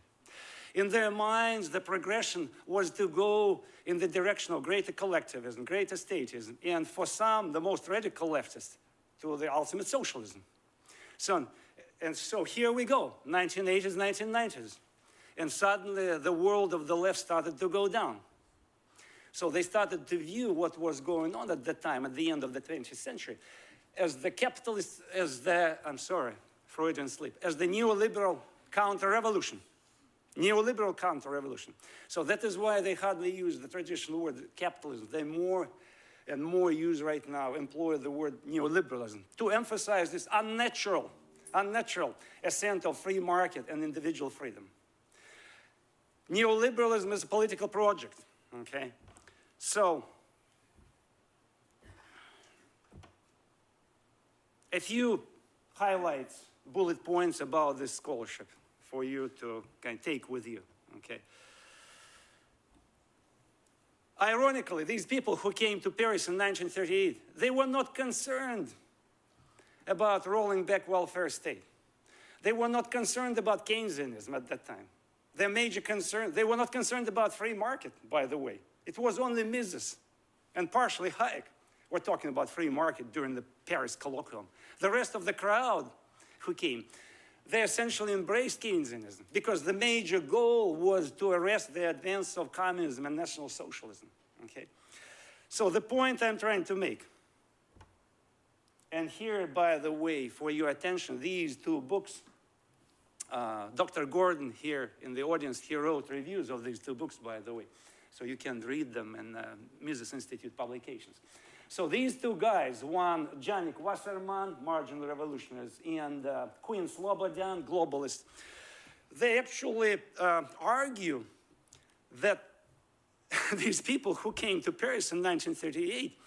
S3: In their minds, the progression was to go in the direction of greater collectivism, greater statism, and for some, the most radical leftists, to the ultimate socialism. So here we go, 1980s, 1990s. And suddenly, the world of the left started to go down. So they started to view what was going on at that time, at the end of the 20th century, as the capitalist, as the, I'm sorry, Freudian slip, as the neoliberal counter-revolution. Neoliberal counter-revolution. So that is why they hardly use the traditional word capitalism. They more and more use right now, employ the word neoliberalism to emphasize this unnatural ascent of free market and individual freedom. Neoliberalism is a political project, okay? So, a few highlights, bullet points about this scholarship for you to kind of take with you, okay? Ironically, these people who came to Paris in 1938, they were not concerned about rolling back welfare state. They were not concerned about Keynesianism at that time. Their major concern, they were not concerned about free market, by the way. It was only Mises and partially Hayek were talking about free market during the Paris Colloquium. The rest of the crowd who came, they essentially embraced Keynesianism because the major goal was to arrest the advance of communism and National Socialism, okay? So the point I'm trying to make, and here, by the way, for your attention, these two books, Dr. Gordon here in the audience, he wrote reviews of these two books, by the way. So you can read them in Mises Institute publications. So these two guys, one, Janik Wasserman, Marginal Revolutionaries, and Quinn Slobodian, Globalist, they actually argue that these people who came to Paris in 1938,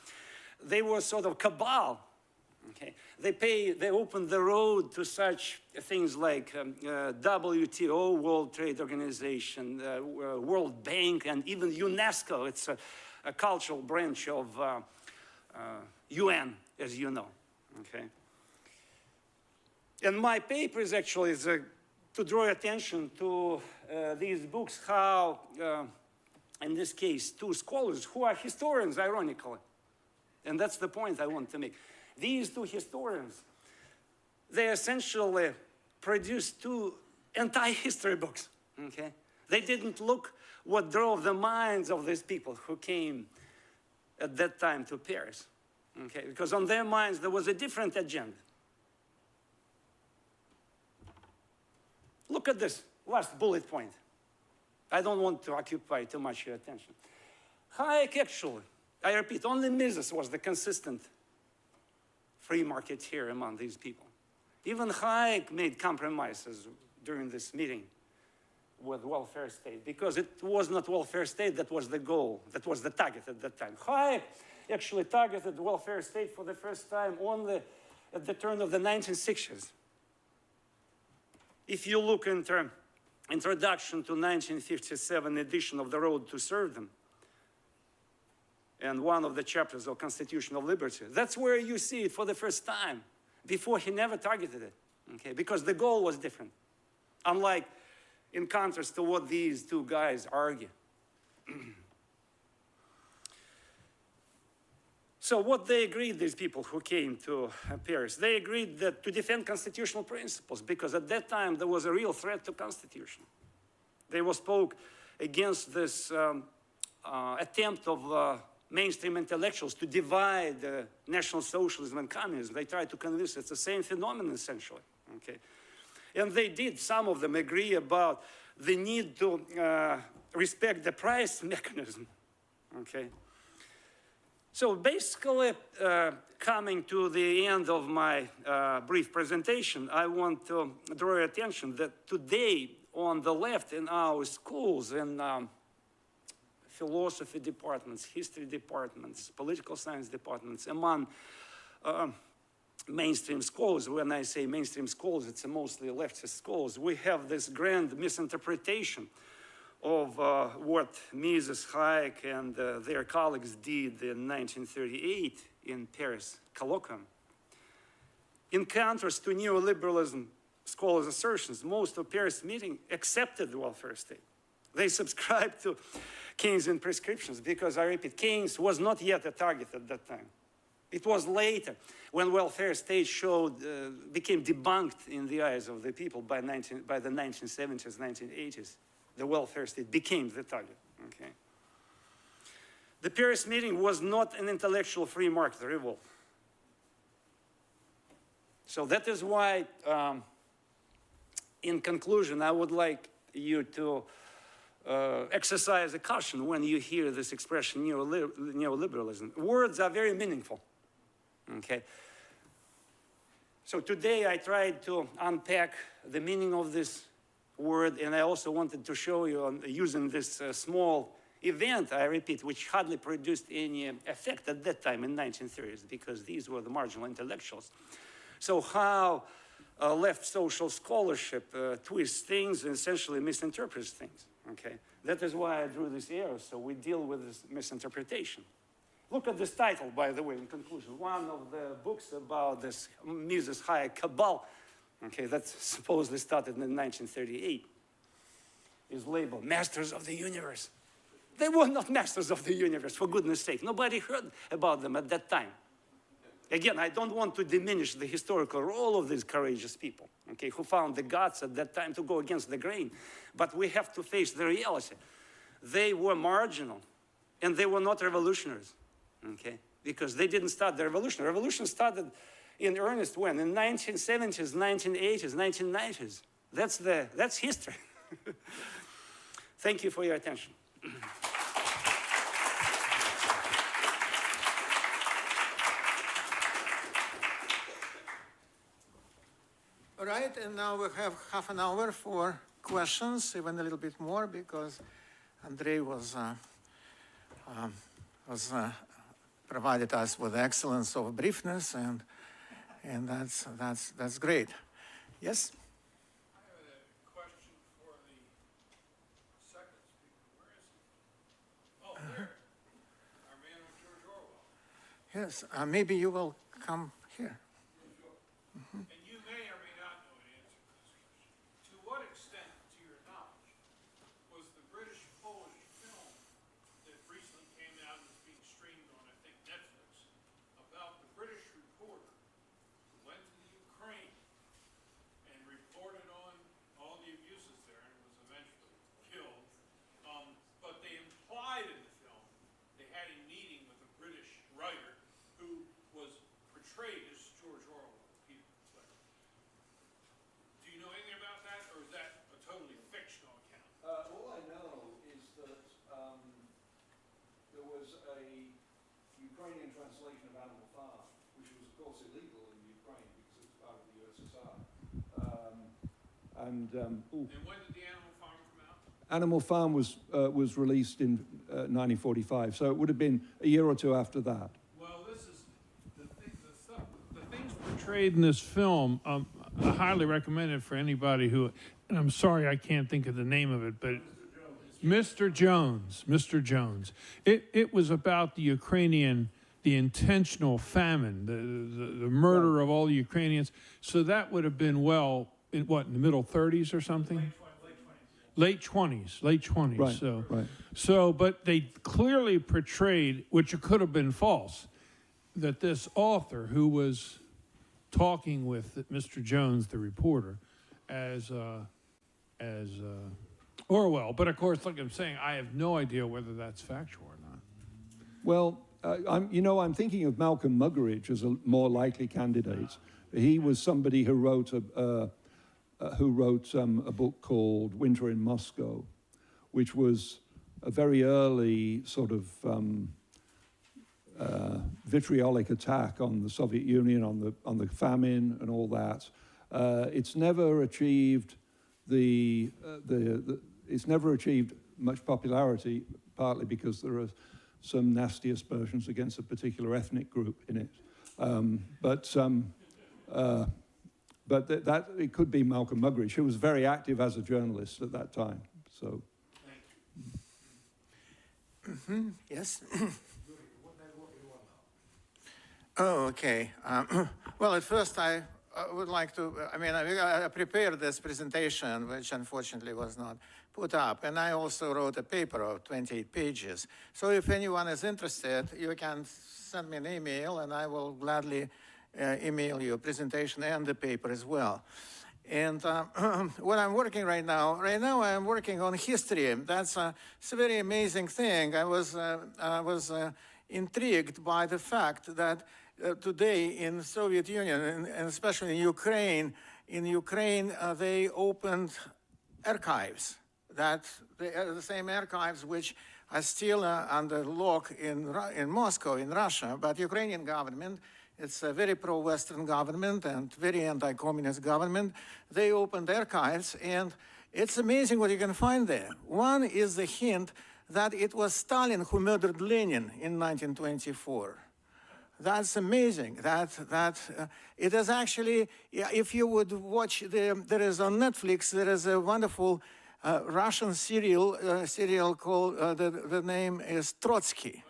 S3: they were sort of cabal. Okay, they opened the road to such things like WTO, World Trade Organization, World Bank, and even UNESCO. It's a cultural branch of UN, as you know. Okay. And my paper is actually to draw attention to these books, how, in this case, two scholars who are historians, ironically, and that's the point I want to make. These two historians, they essentially produced two anti-history books, okay? They didn't look what drove the minds of these people who came at that time to Paris, okay? Because on their minds, there was a different agenda. Look at this last bullet point. I don't want to occupy too much your attention. Hayek actually, I repeat, only Mises was the consistent free marketeer among these people. Even Hayek made compromises during this meeting with welfare state, because it was not welfare state that was the goal, that was the target at that time. Hayek actually targeted welfare state for the first time only at the turn of the 1960s. If you look into introduction to 1957 edition of The Road to Serfdom, and one of the chapters of Constitutional Liberty, that's where you see it for the first time. Before, he never targeted it, okay? Because the goal was different. Unlike, in contrast to what these two guys argue. So what they agreed, these people who came to Paris, they agreed that to defend constitutional principles, because at that time there was a real threat to constitution. They spoke against this attempt of mainstream intellectuals to divide National Socialism and Communism. They tried to convince it's the same phenomenon, essentially. Okay? And they did, some of them agree about the need to respect the price mechanism. Okay? So basically, coming to the end of my brief presentation, I want to draw your attention that today on the left in our schools, in philosophy departments, history departments, political science departments, among mainstream scholars, when I say mainstream scholars, it's mostly leftist scholars, we have this grand misinterpretation of what Mises, Hayek, and their colleagues did in 1938 in Paris Colloquium. In contrast to neoliberalism scholars' assertions, most of Paris meeting accepted the welfare state. They subscribed to Keynesian prescriptions because, I repeat, Keynes was not yet a target at that time. It was later when welfare state became debunked in the eyes of the people by the 1970s, 1980s. The welfare state became the target, okay? The Paris meeting was not an intellectual free market revolt. So that is why, in conclusion, I would like you to exercise a caution when you hear this expression, neoliberalism. Words are very meaningful, okay? So today I tried to unpack the meaning of this word, and I also wanted to show you, using this small event, I repeat, which hardly produced any effect at that time in 1930s, because these were the marginal intellectuals. So how left social scholarship twists things and essentially misinterprets things, okay? That is why I drew this arrow, so we deal with this misinterpretation. Look at this title, by the way, in conclusion. One of the books about this Mises Hayek cabal, okay, that supposedly started in 1938, is labeled Masters of the Universe. They were not masters of the universe, for goodness sake. Nobody heard about them at that time. Again, I don't want to diminish the historical role of these courageous people, okay, who found the guts at that time to go against the grain. But we have to face the reality. They were marginal, and they were not revolutionaries, okay, because they didn't start the revolution. The revolution started in earnest when? In 1970s, 1980s, 1990s. That's history. Thank you for your attention.
S1: All right, and now we have half an hour for questions, even a little bit more, because Andrei was provided us with excellence of briefness, and that's great. Yes.
S4: I have a question for the second speaker. Where is he? Oh, there. Our man with George Orwell.
S1: Yes. Maybe you will come here.
S4: And you may or may not know an answer to this question. To what extent, to your knowledge, was the British-Polish film that recently came out and is being streamed on, I think, Netflix, about the British reporter who went to the Ukraine and reported on all the abuses there and was eventually killed, but they implied in the film they had a meeting with a British writer who was portrayed as George Orwell. Do you know anything about that, or is that a totally fictional account?
S2: All I know is that there was a Ukrainian translation of Animal Farm, which was, of course, illegal in Ukraine because it's part of the USSR.
S4: And when did the Animal Farm come out?
S2: Animal Farm was released in 1945, so it would have been a year or two after that.
S4: Well, this is the things portrayed in this film. I highly recommend it for anybody who, and I'm sorry I can't think of the name of it, but Mr. Jones. It was about the Ukrainian, the intentional famine, the murder of all the Ukrainians. So that would have been, well, in the middle 30s or something? Late 20s.
S2: Right,
S4: So,
S2: right.
S4: So, but they clearly portrayed, which could have been false, that this author who was talking with Mr. Jones, the reporter, as Orwell. But of course, like I'm saying, I have no idea whether that's factual or not.
S2: Well, I'm thinking of Malcolm Muggeridge as a more likely candidate. He was somebody who wrote a book called Winter in Moscow, which was a very early sort of vitriolic attack on the Soviet Union, on the famine and all that. It's never achieved it's never achieved much popularity, partly because there are some nasty aspersions against a particular ethnic group in it. But that it could be Malcolm Muggeridge, who was very active as a journalist at that time. So.
S1: Yes. Oh, okay. Well, at first I would like to, I prepared this presentation, which unfortunately was not put up, and I also wrote a paper of 28 pages. So if anyone is interested, you can send me an email, and I will gladly email you a presentation and the paper as well. And what I'm working right now I'm working on history. That's it's a very amazing thing. I was intrigued by the fact that today in Soviet Union, and especially in Ukraine, they opened archives, the same archives which are still under lock in Moscow, in Russia, but Ukrainian government, it's a very pro-Western government and very anti-communist government. They opened archives, and it's amazing what you can find there. One is the hint that it was Stalin who murdered Lenin in 1924. That's amazing. It is actually, if you would watch, there is on Netflix, there is a wonderful Russian serial called, the name is Trotsky.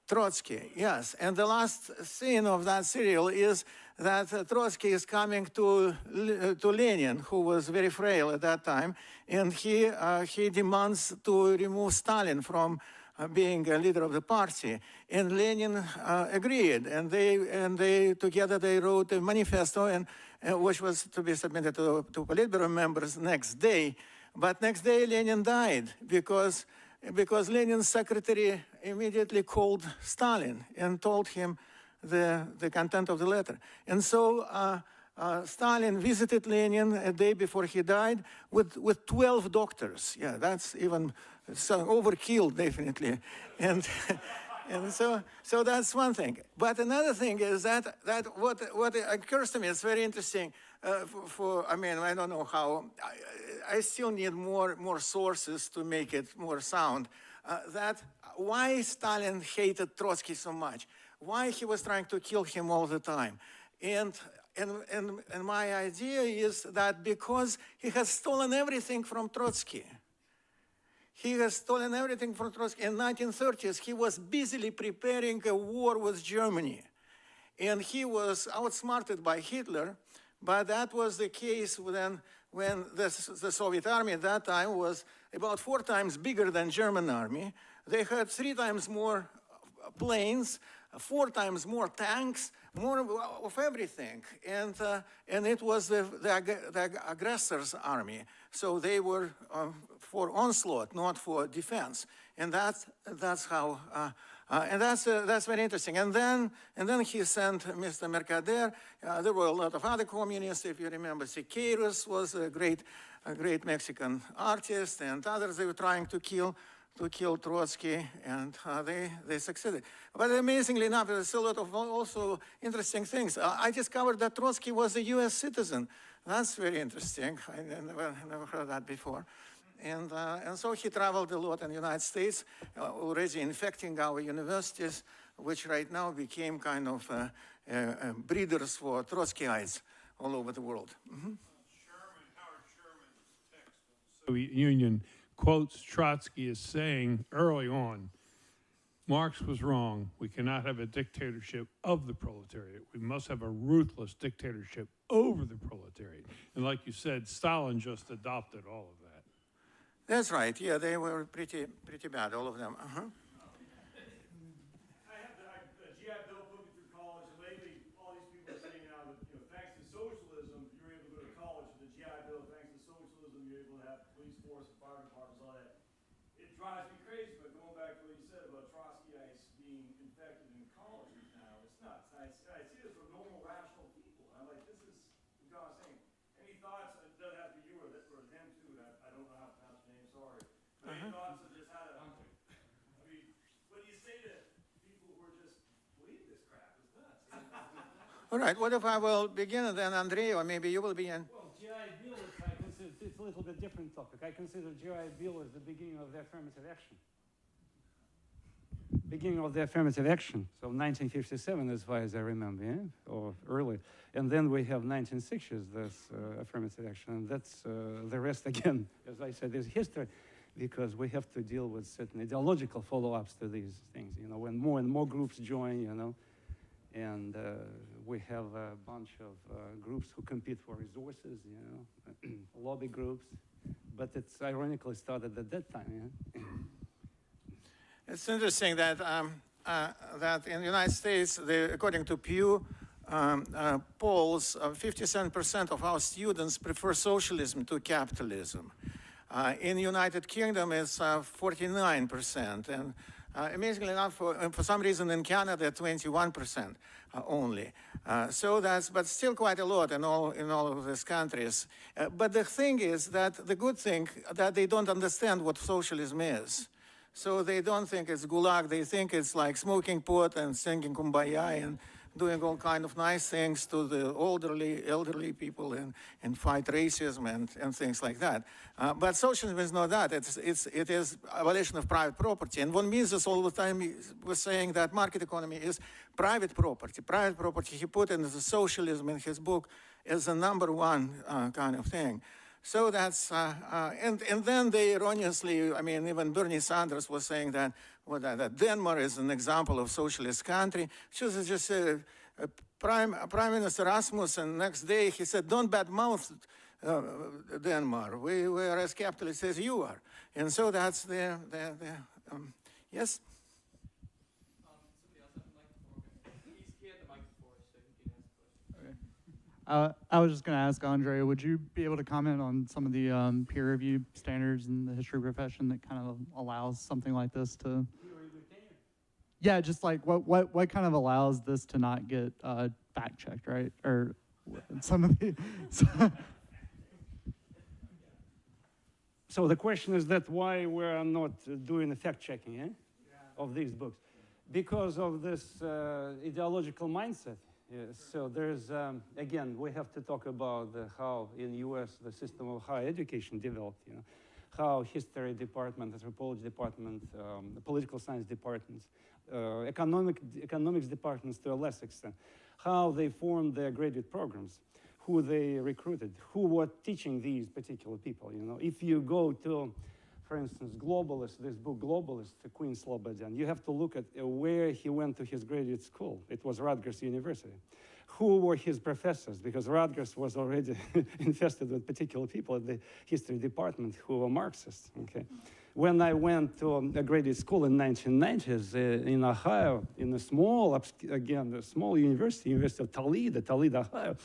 S1: Trotsky, yes. And the last scene of that serial is that Trotsky is coming to Lenin, who was very frail at that time, and he demands to remove Stalin from being a leader of the party. And Lenin agreed, and they together they wrote a manifesto, and which was to be submitted to Politburo members next day. But next day Lenin died because Lenin's secretary immediately called Stalin and told him the content of the letter. And so Stalin visited Lenin a day before he died with 12 doctors. Yeah, that's even so overkill, definitely. And And so that's one thing. But another thing is that what occurs to me is very interesting. I mean, I don't know how. I still need more sources to make it more sound. That why Stalin hated Trotsky so much, why he was trying to kill him all the time, and my idea is that because he has stolen everything from Trotsky. He has stolen everything from Trotsky. In the 1930s, he was busily preparing a war with Germany. And he was outsmarted by Hitler, but that was the case when the Soviet army at that time was about 4 times bigger than German army. They had 3 times more planes, 4 times more tanks, more of everything. And it was the aggressor's army. So they were for onslaught, not for defense. And that's how, and that's very interesting. And then he sent Mr. Mercader. There were a lot of other communists, if you remember. Siqueiros was a great Mexican artist, and others they were trying to kill Trotsky, and they succeeded. But amazingly enough, there's a lot of also interesting things. I discovered that Trotsky was a U.S. citizen. That's very interesting. I never heard that before. And so he traveled a lot in the United States, already infecting our universities, which right now became kind of breeders for Trotskyites all over the world. Mm-hmm.
S4: Howard Sherman's text on
S5: Soviet Union quotes Trotsky as saying early on, Marx was wrong. We cannot have a dictatorship of the proletariat. We must have a ruthless dictatorship over the proletariat. And like you said, Stalin just adopted all of that.
S1: That's right. Yeah, they were pretty bad, all of them. Uh-huh.
S6: I have the GI Bill put me through college, and lately all these people are saying now that thanks to socialism, you were able to go to college. The GI Bill, thanks to socialism, you're able to have police force and fire departments, all that. It drives me crazy, but going back to what you said about Trotskyites being infected in colleges now, it's nuts. I see this from normal, rational people. I'm like, this is, you know what I'm saying? Any thoughts? It doesn't have to be you or them too. I don't know how to pronounce your name, sorry. But any thoughts on just how to, I mean, what do you say to people who are just believe this crap? It's nuts.
S1: All right, what if I will begin and then Andrei, or maybe you will begin?
S3: Well, GI Bill, it's a little bit different topic. I consider GI Bill as the beginning of the affirmative action. Beginning of the affirmative action. So 1957, as far as I remember, yeah? Or early. And then we have 1960s, this affirmative action. And that's the rest again, as I said, is history, because we have to deal with certain ideological follow-ups to these things. When more and more groups join, and we have a bunch of groups who compete for resources, lobby groups. But it's ironically started at that time, yeah?
S1: It's interesting that that in the United States, according to Pew polls, 57% of our students prefer socialism to capitalism. In the United Kingdom, it's 49%, and amazingly enough, for some reason in Canada, 21% only. So but still quite a lot in all of these countries. But the thing is that the good thing that they don't understand what socialism is. So they don't think it's gulag. They think it's like smoking pot and singing kumbaya and doing all kind of nice things to the elderly people and fight racism and things like that. But socialism is not that. It is abolition of private property. And von Mises all the time was saying that market economy is private property. Private property he put in the socialism in his book as the #1 kind of thing. So that's, and then they erroneously, I mean, even Bernie Sanders was saying that Denmark is an example of socialist country. She was just Prime Minister Rasmussen, next day he said, don't badmouth Denmark. We are as capitalist as you are. And so that's yes?
S7: I was just going to ask Andrei, would you be able to comment on some of the peer review standards in the history profession that kind of allows something like this to? Yeah, just like what kind of allows this to not get fact checked, right? Or some of the.
S3: So the question is that why we're not doing the fact checking of these books? Because of this ideological mindset. Yes. So there's, again, we have to talk about how in US the system of higher education developed, you know, how history department, anthropology department, the political science departments, economics departments to a less extent, how they formed their graduate programs, who they recruited, who were teaching these particular people, you know. If you go to, for instance, Globalist, this book Globalist, Queen Slobodian, you have to look at where he went to his graduate school. It was Rutgers University. Who were his professors? Because Rutgers was already infested with particular people at the history department who were Marxists, okay? When I went to a graduate school in 1990s in Ohio, in a small, again, a small university, University of Toledo, Ohio,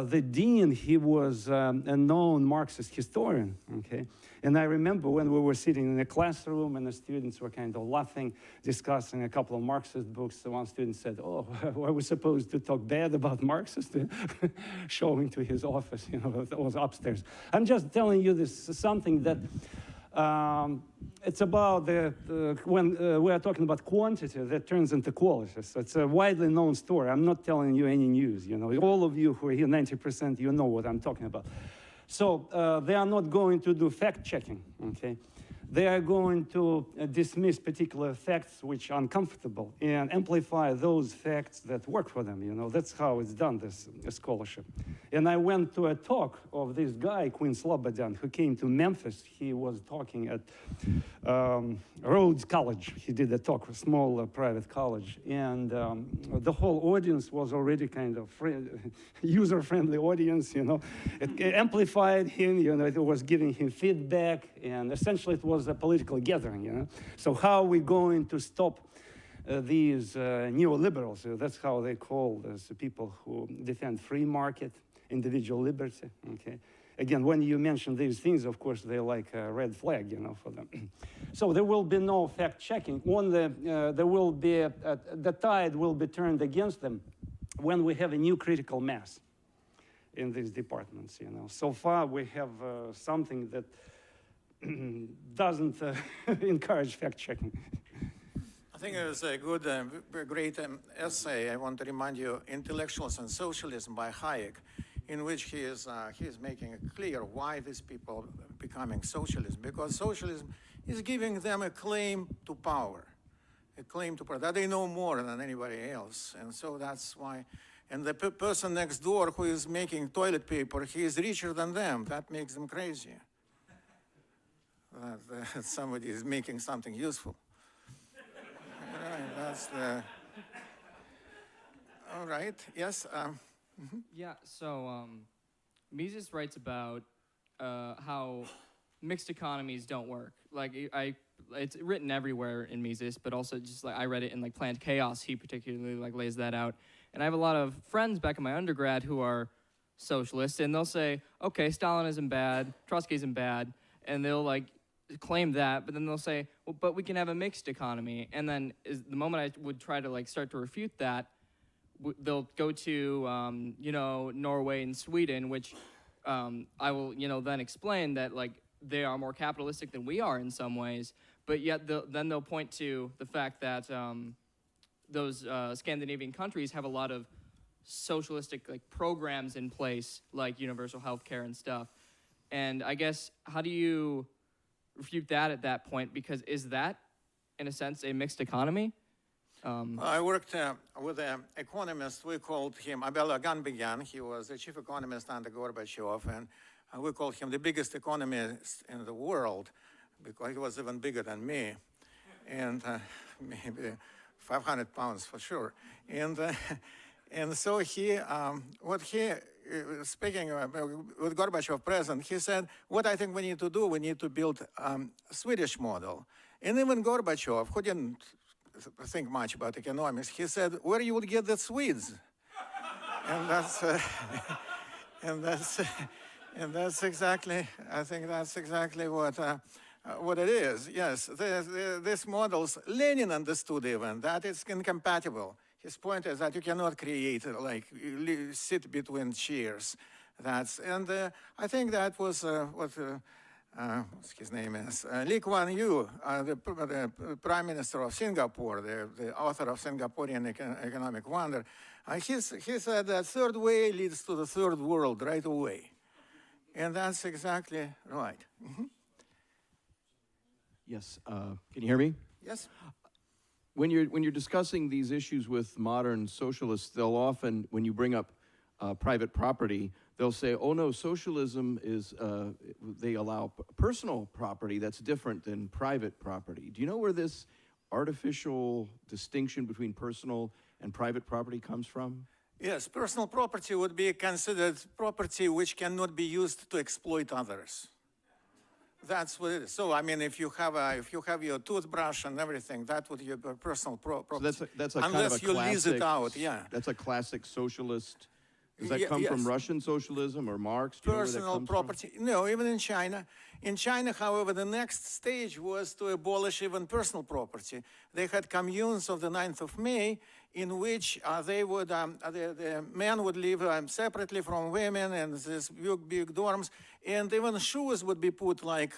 S3: the dean, he was a known Marxist historian, okay? And I remember when we were sitting in a classroom and the students were kind of laughing, discussing a couple of Marxist books. So one student said, oh, are we supposed to talk bad about Marxists? Showing to his office, you know, that was upstairs. I'm just telling you this is something that it's about when we are talking about quantity that turns into quality. So it's a widely known story. I'm not telling you any news. You know, all of you who are here, 90%, you know what I'm talking about. So they are not going to do fact checking. Okay, they are going to dismiss particular facts which are uncomfortable and amplify those facts that work for them. You know, that's how it's done, this scholarship. And I went to a talk of this guy, Queen Slobodian, who came to Memphis. He was talking at Rhodes College. He did a talk, a small private college. And the whole audience was already kind of user-friendly audience, you know. It amplified him, you know, it was giving him feedback. And essentially it was a political gathering, you know. So how are we going to stop these neoliberals? That's how they call the people who defend free market, individual liberty, okay? Again, when you mention these things, of course, they're like a red flag, you know, for them. So there will be no fact-checking. There will be, the tide will be turned against them when we have a new critical mass in these departments, you know. So far, we have something that doesn't encourage fact-checking.
S1: I think it was a good, great essay. I want to remind you, Intellectuals and Socialism by Hayek, in which he is making it clear why these people are becoming socialists. Because socialism is giving them a claim to power, that they know more than anybody else. And so that's why. And the person next door who is making toilet paper, he is richer than them. That makes them crazy. That somebody is making something useful. That's the. All right. Yes.
S8: Yeah, so Mises writes about how mixed economies don't work. Like, it's written everywhere in Mises, but also just like I read it in like Planned Chaos. He particularly like lays that out. And I have a lot of friends back in my undergrad who are socialists, and they'll say, okay, Stalinism bad, Trotskyism bad, and they'll like claim that, but then they'll say, well, but we can have a mixed economy. And then the moment I would try to like start to refute that, they'll go to, you know, Norway and Sweden, which I will, you know, then explain that, like, they are more capitalistic than we are in some ways, but yet then they'll point to the fact that those Scandinavian countries have a lot of socialistic, like, programs in place, like universal health care and stuff. And I guess, how do you refute that at that point? Because is that, in a sense, a mixed economy?
S1: I worked with an economist. We called him Abel Aganbegyan. He was the chief economist under Gorbachev, and we called him the biggest economist in the world because he was even bigger than me, and maybe 500 pounds for sure. And so he, speaking with Gorbachev present, he said, what I think we need to do, we need to build a Swedish model. And even Gorbachev, who didn't think much about economics, he said, where you would get the Swedes? And that's exactly, I think that's exactly what it is. Yes, these models, Lenin understood even that it's incompatible. His point is that you cannot create, like, sit between chairs. I think that was what what's his name is, Lee Kuan Yew, the Prime Minister of Singapore, the author of Singaporean Economic Wonder, he said that third way leads to the third world right away. And that's exactly right. Mm-hmm.
S9: Yes, can you hear me?
S1: Yes.
S9: When you're discussing these issues with modern socialists, they'll often, when you bring up private property, they'll say, oh no, socialism is, they allow personal property that's different than private property. Do you know where this artificial distinction between personal and private property comes from?
S1: Yes, personal property would be considered property which cannot be used to exploit others. That's what it is. So, I mean, if you have your toothbrush and everything, that would be your personal property.
S9: So that's a
S1: unless
S9: kind of a
S1: you lease it
S9: classic,
S1: out, yeah.
S9: That's a classic socialist. Does that come from
S1: Yes.
S9: Russian socialism or Marx? Do you know where that
S1: Personal
S9: comes
S1: property. No, even in China. In China, however, the next stage was to abolish even personal property. They had communes of the 9th of May in which the men would live separately from women in these big dorms, and even shoes would be put like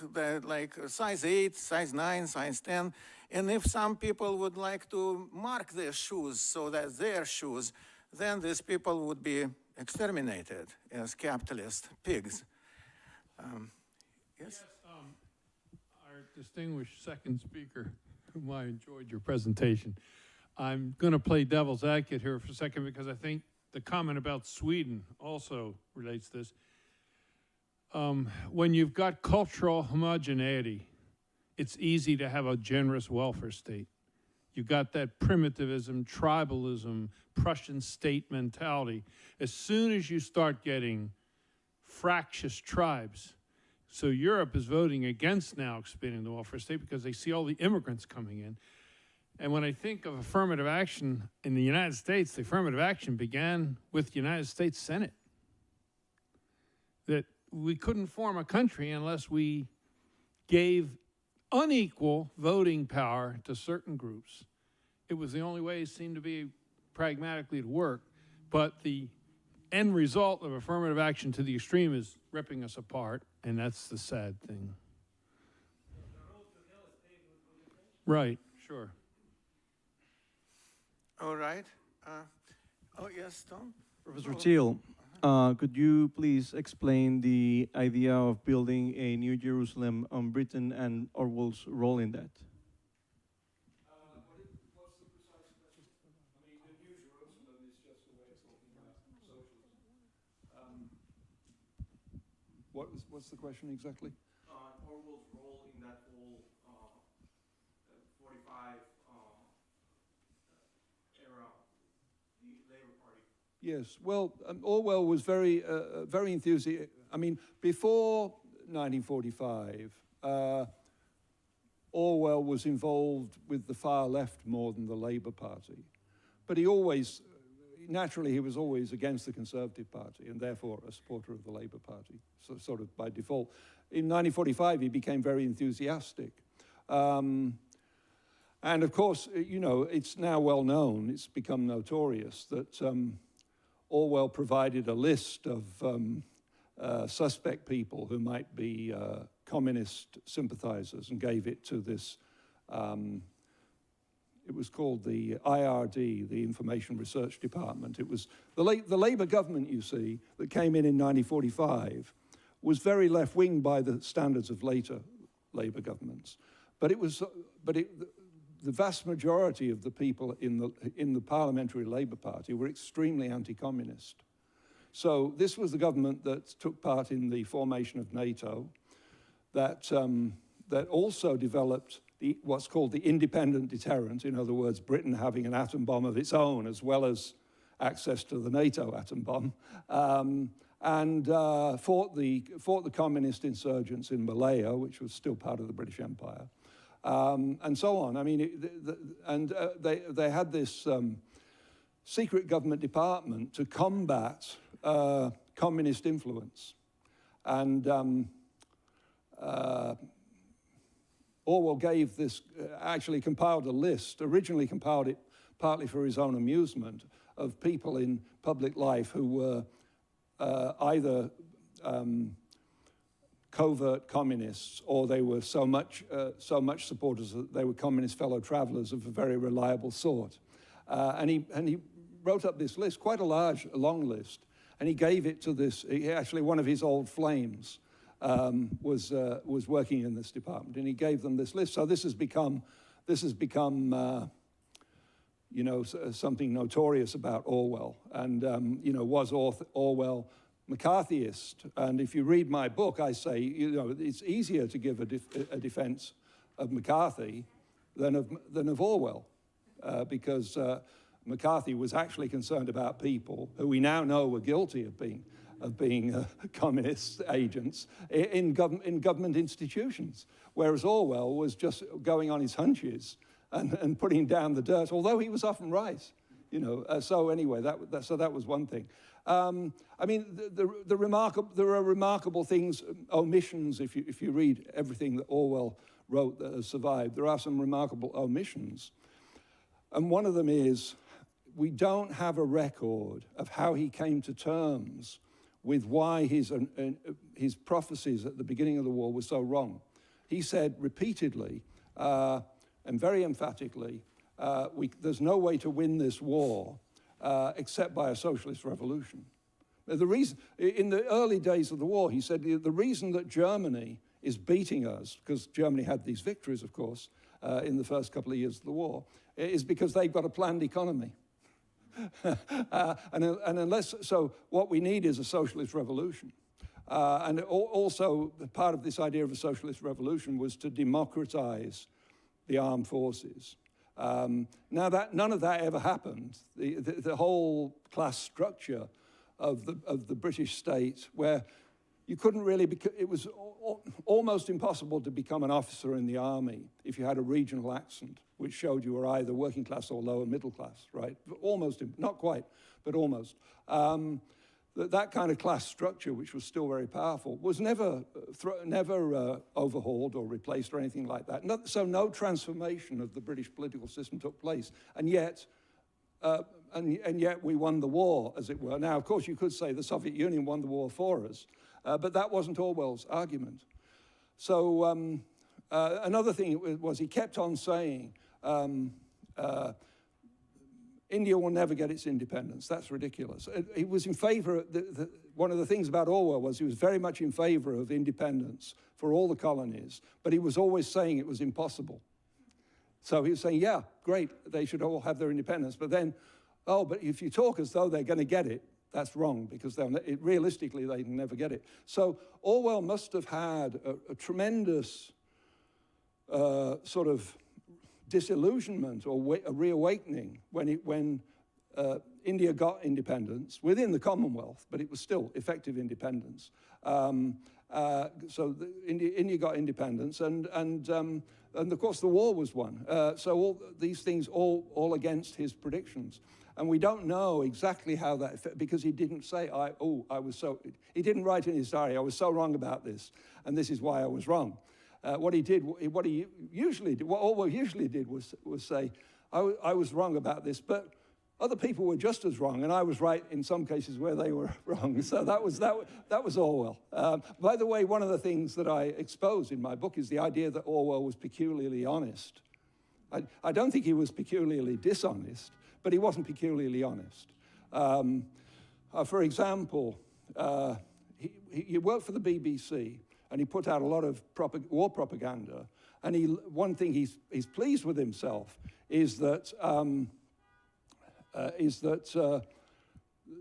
S1: size 8, size 9, size 10. And if some people would like to mark their shoes so that they're shoes, then these people would be exterminated as capitalist pigs. Yes?
S5: Our distinguished second speaker, whom I enjoyed your presentation. I'm going to play devil's advocate here for a second because I think the comment about Sweden also relates to this. When you've got cultural homogeneity, it's easy to have a generous welfare state. You've got that primitivism, tribalism, Prussian state mentality. As soon as you start getting fractious tribes, so Europe is voting against now expanding the welfare state because they see all the immigrants coming in. And when I think of affirmative action in the United States, the affirmative action began with the United States Senate. That we couldn't form a country unless we gave unequal voting power to certain groups. It was the only way it seemed to be pragmatically to work, but the end result of affirmative action to the extreme is ripping us apart, and that's the sad thing. Right, sure.
S1: All right. Oh, yes, Tom?
S10: Professor Steele, could you please explain the idea of building a New Jerusalem on Britain and Orwell's role in that?
S2: What's the precise question? I mean, the New Jerusalem is just a way of talking about socialism. What's the question exactly?
S10: Orwell's role in that whole 45 era, the Labour Party.
S2: Yes, well, Orwell was very enthusiastic. I mean, before 1945, Orwell was involved with the far left more than the Labour Party. But he always, naturally, he was always against the Conservative Party and therefore a supporter of the Labour Party, so sort of by default. In 1945, he became very enthusiastic. And of course, you know, it's now well known, it's become notorious that Orwell provided a list of suspect people who might be communist sympathizers and gave it to this, it was called the IRD, the Information Research Department. It was the Labour government, you see, that came in 1945 was very left-wing by the standards of later Labour governments. But the vast majority of the people in the Parliamentary Labour Party were extremely anti-communist. So this was the government that took part in the formation of NATO, that also developed what's called the independent deterrent, in other words, Britain having an atom bomb of its own as well as access to the NATO atom bomb, and fought the communist insurgents in Malaya, which was still part of the British Empire. And so on. I mean, they had this secret government department to combat communist influence. And Orwell gave this, actually compiled a list, originally compiled it partly for his own amusement, of people in public life who were either covert communists, or they were so much supporters that they were communist fellow travelers of a very reliable sort. And he wrote up this list, quite a long list, and he gave it to this, actually one of his old flames was working in this department, and he gave them this list. So this has become you know, something notorious about Orwell. And, you know, was Orwell McCarthyist? And if you read my book, I say, you know, it's easier to give a defense of McCarthy than of Orwell, because McCarthy was actually concerned about people who we now know were guilty of being communist agents in government institutions, whereas Orwell was just going on his hunches and putting down the dirt, although he was often right, you know. So anyway, so that was one thing. I mean, there are remarkable things, omissions. If you read everything that Orwell wrote that has survived, there are some remarkable omissions, and one of them is we don't have a record of how he came to terms with why his prophecies at the beginning of the war were so wrong. He said repeatedly, and very emphatically, there's no way to win this war except by a socialist revolution. The reason, in the early days of the war, he said the reason that Germany is beating us, because Germany had these victories, of course, in the first couple of years of the war, is because they've got a planned economy. And unless, so what we need is a socialist revolution. And also part of this idea of a socialist revolution was to democratize the armed forces. Now none of that ever happened. The whole class structure of the British state, where you couldn't really, it was almost impossible to become an officer in the army if you had a regional accent, which showed you were either working class or lower middle class, right? Almost, not quite, but almost. That kind of class structure, which was still very powerful, was never overhauled or replaced or anything like that. So no transformation of the British political system took place, and yet we won the war, as it were. Now, of course, you could say the Soviet Union won the war for us, but that wasn't Orwell's argument. So another thing was he kept on saying, India will never get its independence. That's ridiculous. He was in favor, one of the things about Orwell was he was very much in favor of independence for all the colonies, but he was always saying it was impossible. So he was saying, yeah, great, they should all have their independence, but then, oh, but if you talk as though they're going to get it, that's wrong, because realistically they can never get it. So Orwell must have had a tremendous sort of disillusionment or a reawakening when India got independence within the Commonwealth, but it was still effective independence. So India got independence, and of course the war was won. So all these things all against his predictions. And we don't know exactly how that, because he didn't say, he didn't write in his diary, I was so wrong about this, and this is why I was wrong. What Orwell usually did was say, I was wrong about this, but other people were just as wrong, and I was right in some cases where they were wrong. So that was Orwell. By the way, one of the things that I expose in my book is the idea that Orwell was peculiarly honest. I don't think he was peculiarly dishonest, but he wasn't peculiarly honest. For example, he worked for the BBC, and he put out a lot of war propaganda. And one thing he's pleased with himself is that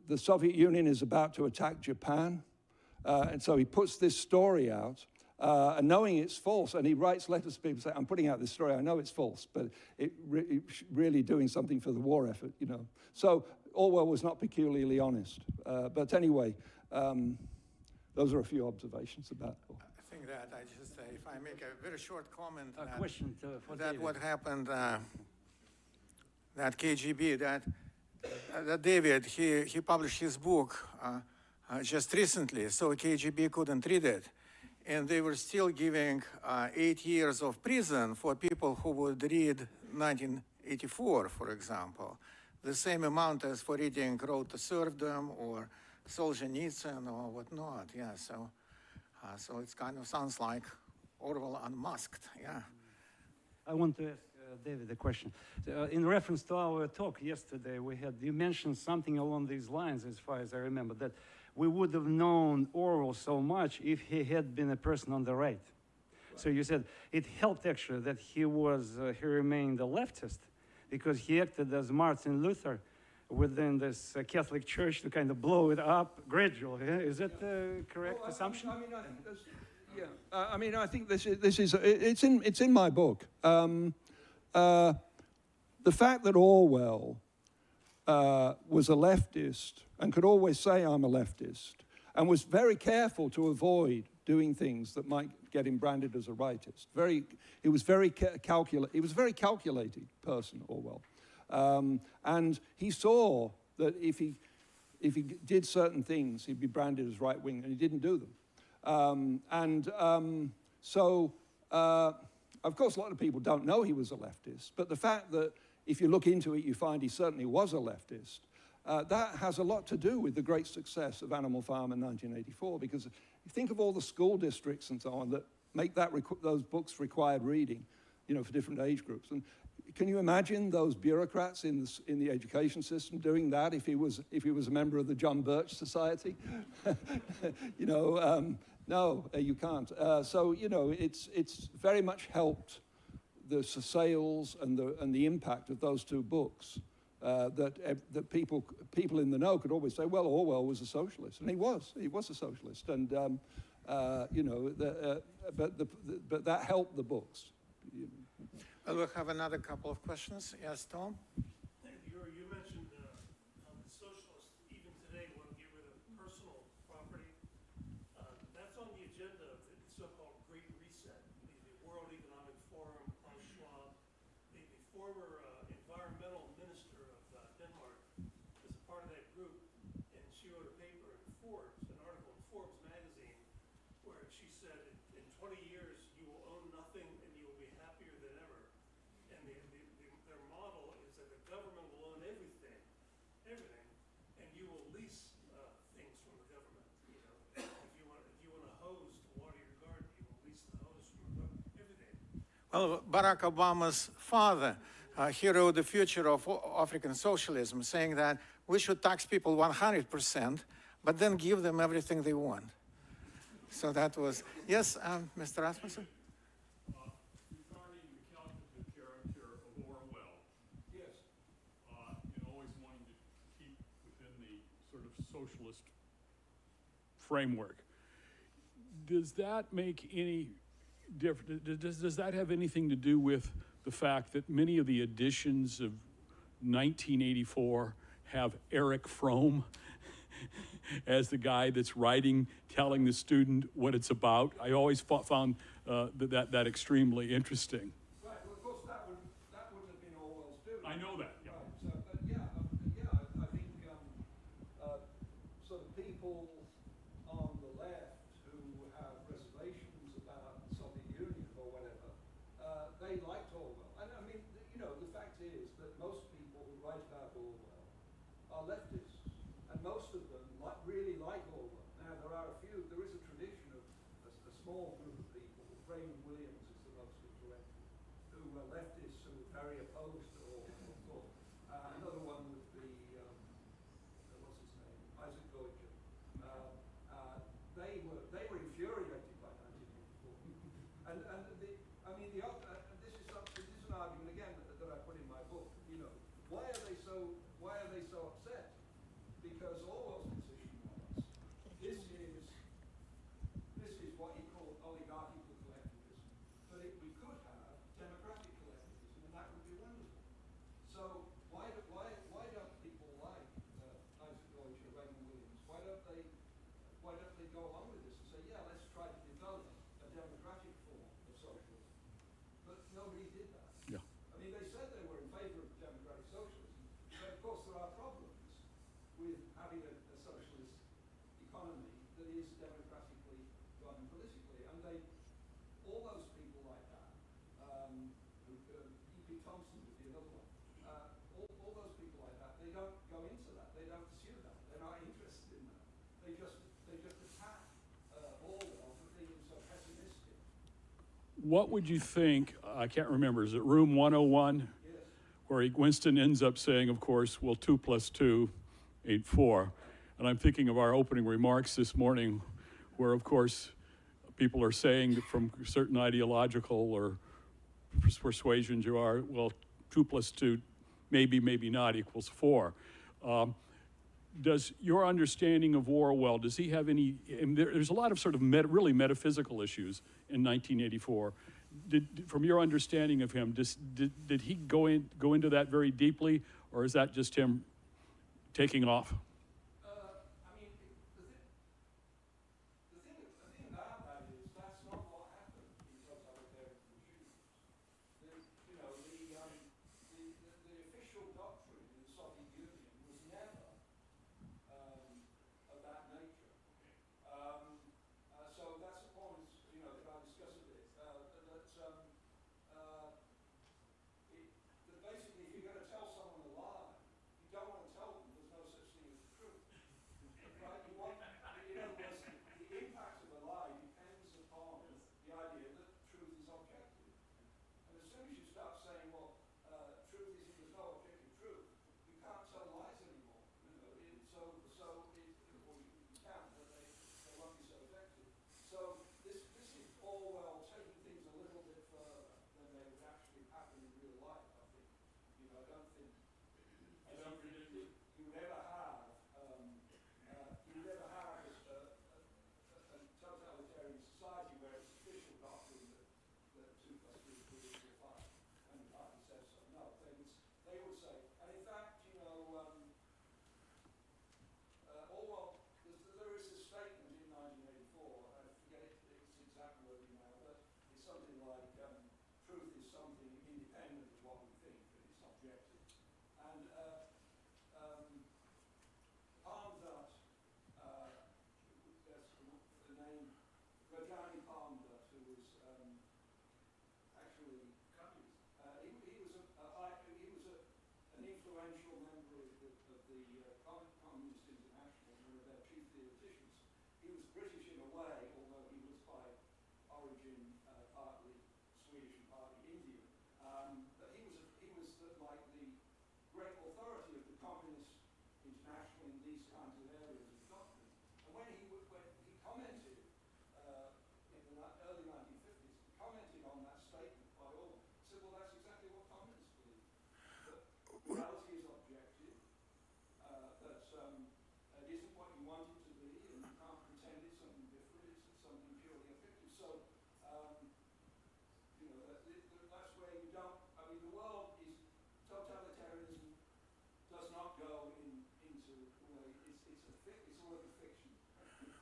S2: the Soviet Union is about to attack Japan, and so he puts this story out, and knowing it's false, and he writes letters to people saying, "I'm putting out this story. I know it's false, but it's really doing something for the war effort, you know." So Orwell was not peculiarly honest, but anyway. Those are a few observations about it.
S1: I think that I just, if I make a very short comment,
S3: A question for
S1: that
S3: David.
S1: what happened, that KGB, that David, he published his book just recently, so KGB couldn't read it. And they were still giving 8 years of prison for people who would read 1984, for example. The same amount as for reading Road to Serfdom or Solzhenitsyn or whatnot, yeah, so So it kind of sounds like Orwell unmasked, yeah.
S3: I want to ask David a question. In reference to our talk yesterday, you mentioned something along these lines, as far as I remember, that we would have known Orwell so much if he had been a person on the right. So you said it helped actually that he remained a leftist because he acted as Martin Luther within this Catholic Church to kind of blow it up gradually. Yeah? Is that a correct assumption?
S2: I mean, I think that's, yeah. I mean, I think it's in my book. The fact that Orwell was a leftist and could always say I'm a leftist and was very careful to avoid doing things that might get him branded as a rightist. He was very calculated person, Orwell. And he saw that if he did certain things, he'd be branded as right-wing, and he didn't do them. Of course, a lot of people don't know he was a leftist, but the fact that if you look into it, you find he certainly was a leftist, that has a lot to do with the great success of Animal Farm in 1984, because you think of all the school districts and so on that make those books required reading, for different age groups. And can you imagine those bureaucrats in the education system doing that if he was a member of the John Birch Society? No, you can't. It's very much helped the sales and the impact of those two books. That people in the know could always say, well, Orwell was a socialist, and he was a socialist, and but that helped the books.
S1: Well, we'll have another couple of questions. Yes, Tom?
S6: Yuri, you mentioned how the socialists, even today, want to get rid of personal property. That's on the agenda of the so-called Great Reset, the World Economic Forum, Klaus Schwab, the former environmental minister of Denmark was a part of that group, and she wrote a paper in Forbes, an article in Forbes magazine, where she said, in 20 years, you will own nothing and you will be happier than ever. And their model is that the government will own everything, and you will lease things from the government. If you want a hose to water your garden, you will lease the hose from the government. Everything.
S1: Well, Barack Obama's father, he wrote The Future of African Socialism, saying that we should tax people 100%, but then give them everything they want. So that was, yes, Mr. Rasmussen?
S4: Regarding the calculative character of Orwell,
S2: Yes.
S4: and always wanting to keep within the sort of socialist framework, does that make any difference? Does that have anything to do with the fact that many of the editions of 1984 have Eric Fromm as the guy that's writing, telling the student what it's about? I always found that extremely interesting.
S2: Right. Well, of course, that wouldn't have been Orwell's doing.
S4: I know that. Yeah.
S2: Right. So, I think sort of people on the left who have reservations about the Soviet Union or whatever, they liked Orwell. And I mean, the fact is that most people who write about Orwell are leftists, and most of them really like Orwell. Now, there is a tradition of a small group of people, Raymond Williams is the most influential, who were leftists who were very opposed to Orwell. Another one would be, what's his name, Isaac Deutscher. They were infuriated by 1984. This is an argument again that I put in my book. Why are they so upset? Because Orwell's position was, this is what he called oligarchical collectivism, but we could have democratic collectivism, and that would be wonderful. So why don't people like Isaac Deutscher, Raymond Williams? Why don't they go along with this and say, yeah, let's try to develop a democratic form of socialism? But nobody did that.
S4: Yeah.
S2: I mean, they said they were in favor of democratic socialism, but of course there are problems with having a socialist economy that is democratically run politically. And all those people like that, E.P. Thompson would be another one, all those people like that, they don't go into that, they don't pursue that, they're not interested in that. They just attack Orwell for things
S11: what would you think, I can't remember, is it room 101? Yes. Where Winston ends up saying, of course, well, 2 + 2 = 4. And I'm thinking of our opening remarks this morning, where, of course, people are saying that from certain ideological or persuasions you are, well, 2 + 2, maybe, maybe not, equals 4. Does your understanding of Orwell, does he have any, and there's a lot of sort of really metaphysical issues in 1984. From your understanding of him, did he go into that very deeply, or is that just him taking off?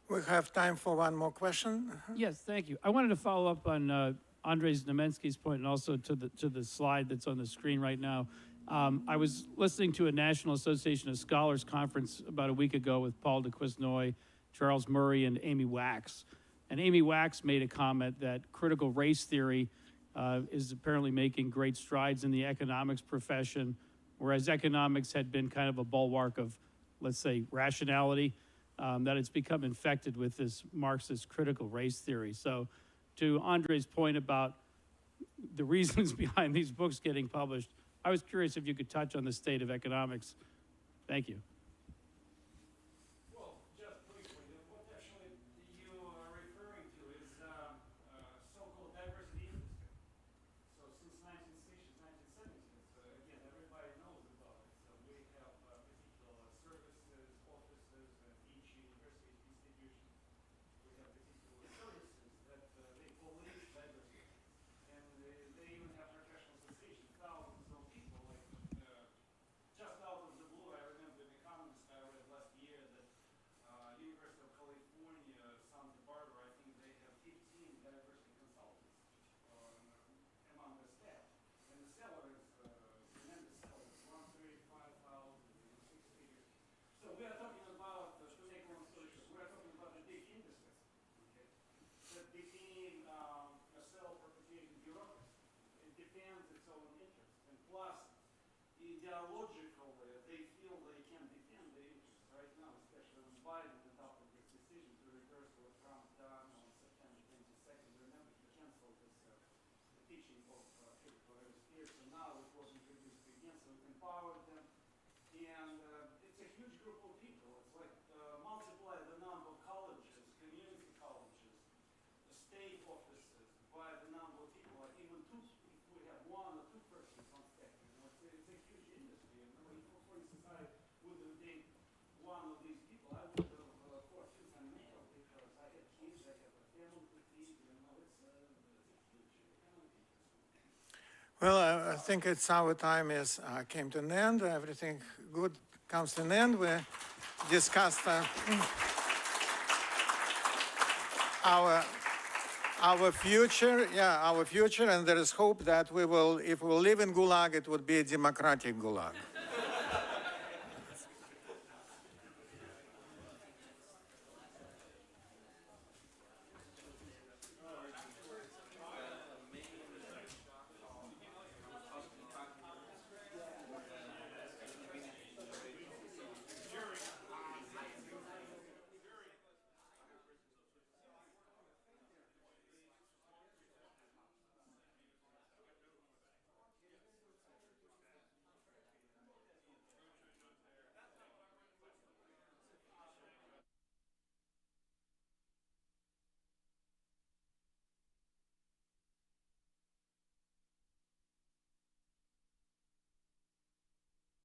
S1: We have time for one more question.
S12: Yes, thank you. I wanted to follow up on Andrei Znamenski's point and also to the slide that's on the screen right now. I was listening to a National Association of Scholars conference about a week ago with Paul de Quesnoy, Charles Murray, and Amy Wax. And Amy Wax made a comment that critical race theory is apparently making great strides in the economics profession, whereas economics had been kind of a bulwark of, let's say, rationality, that it's become infected with this Marxist critical race theory. So to Andrei's point about the reasons behind these books getting published, I was curious if you could touch on the state of economics. Thank you.
S4: Well, just briefly, what actually you are referring to is so-called diversity industry. So since 1960s, 1970s, again, everybody knows about it. So we have particular services, offices at each university institution. We have particular services that they police diversity. And they even have professional associations, thousands of people. Like just out of the blue, I remember an economist I read last year that University of California, Santa Barbara, I think they have 15 diversity consultants among the staff. And the salaries, tremendous salaries, $135,000, 6 figures. So we are talking about, to make long story short, we are talking about a big industry, okay, that became a self-replicating bureaucracy. It defends its own interests. And plus, ideologically, they feel they can defend their interests right now, especially when Biden adopted this decision to reverse what Trump done on September 22nd. Remember, he canceled this
S3: publishing of territorial spheres, and now it was introduced again, so it empowered them. And it's a huge group of people. It's like multiply the number of colleges, community colleges, the state offices, by the number of people, like even two, if we have 1 or 2 persons on staff, you know, it's a huge industry. And for instance, I wouldn't take one of these people. I would have forced and male because I have kids, I have a family to feed, you know, it's a huge economic industry.
S1: Well, I think it's our time is came to an end. Everything good comes to an end. We discussed our future, our future, and there is hope that we will, if we live in Gulag, it would be a democratic Gulag.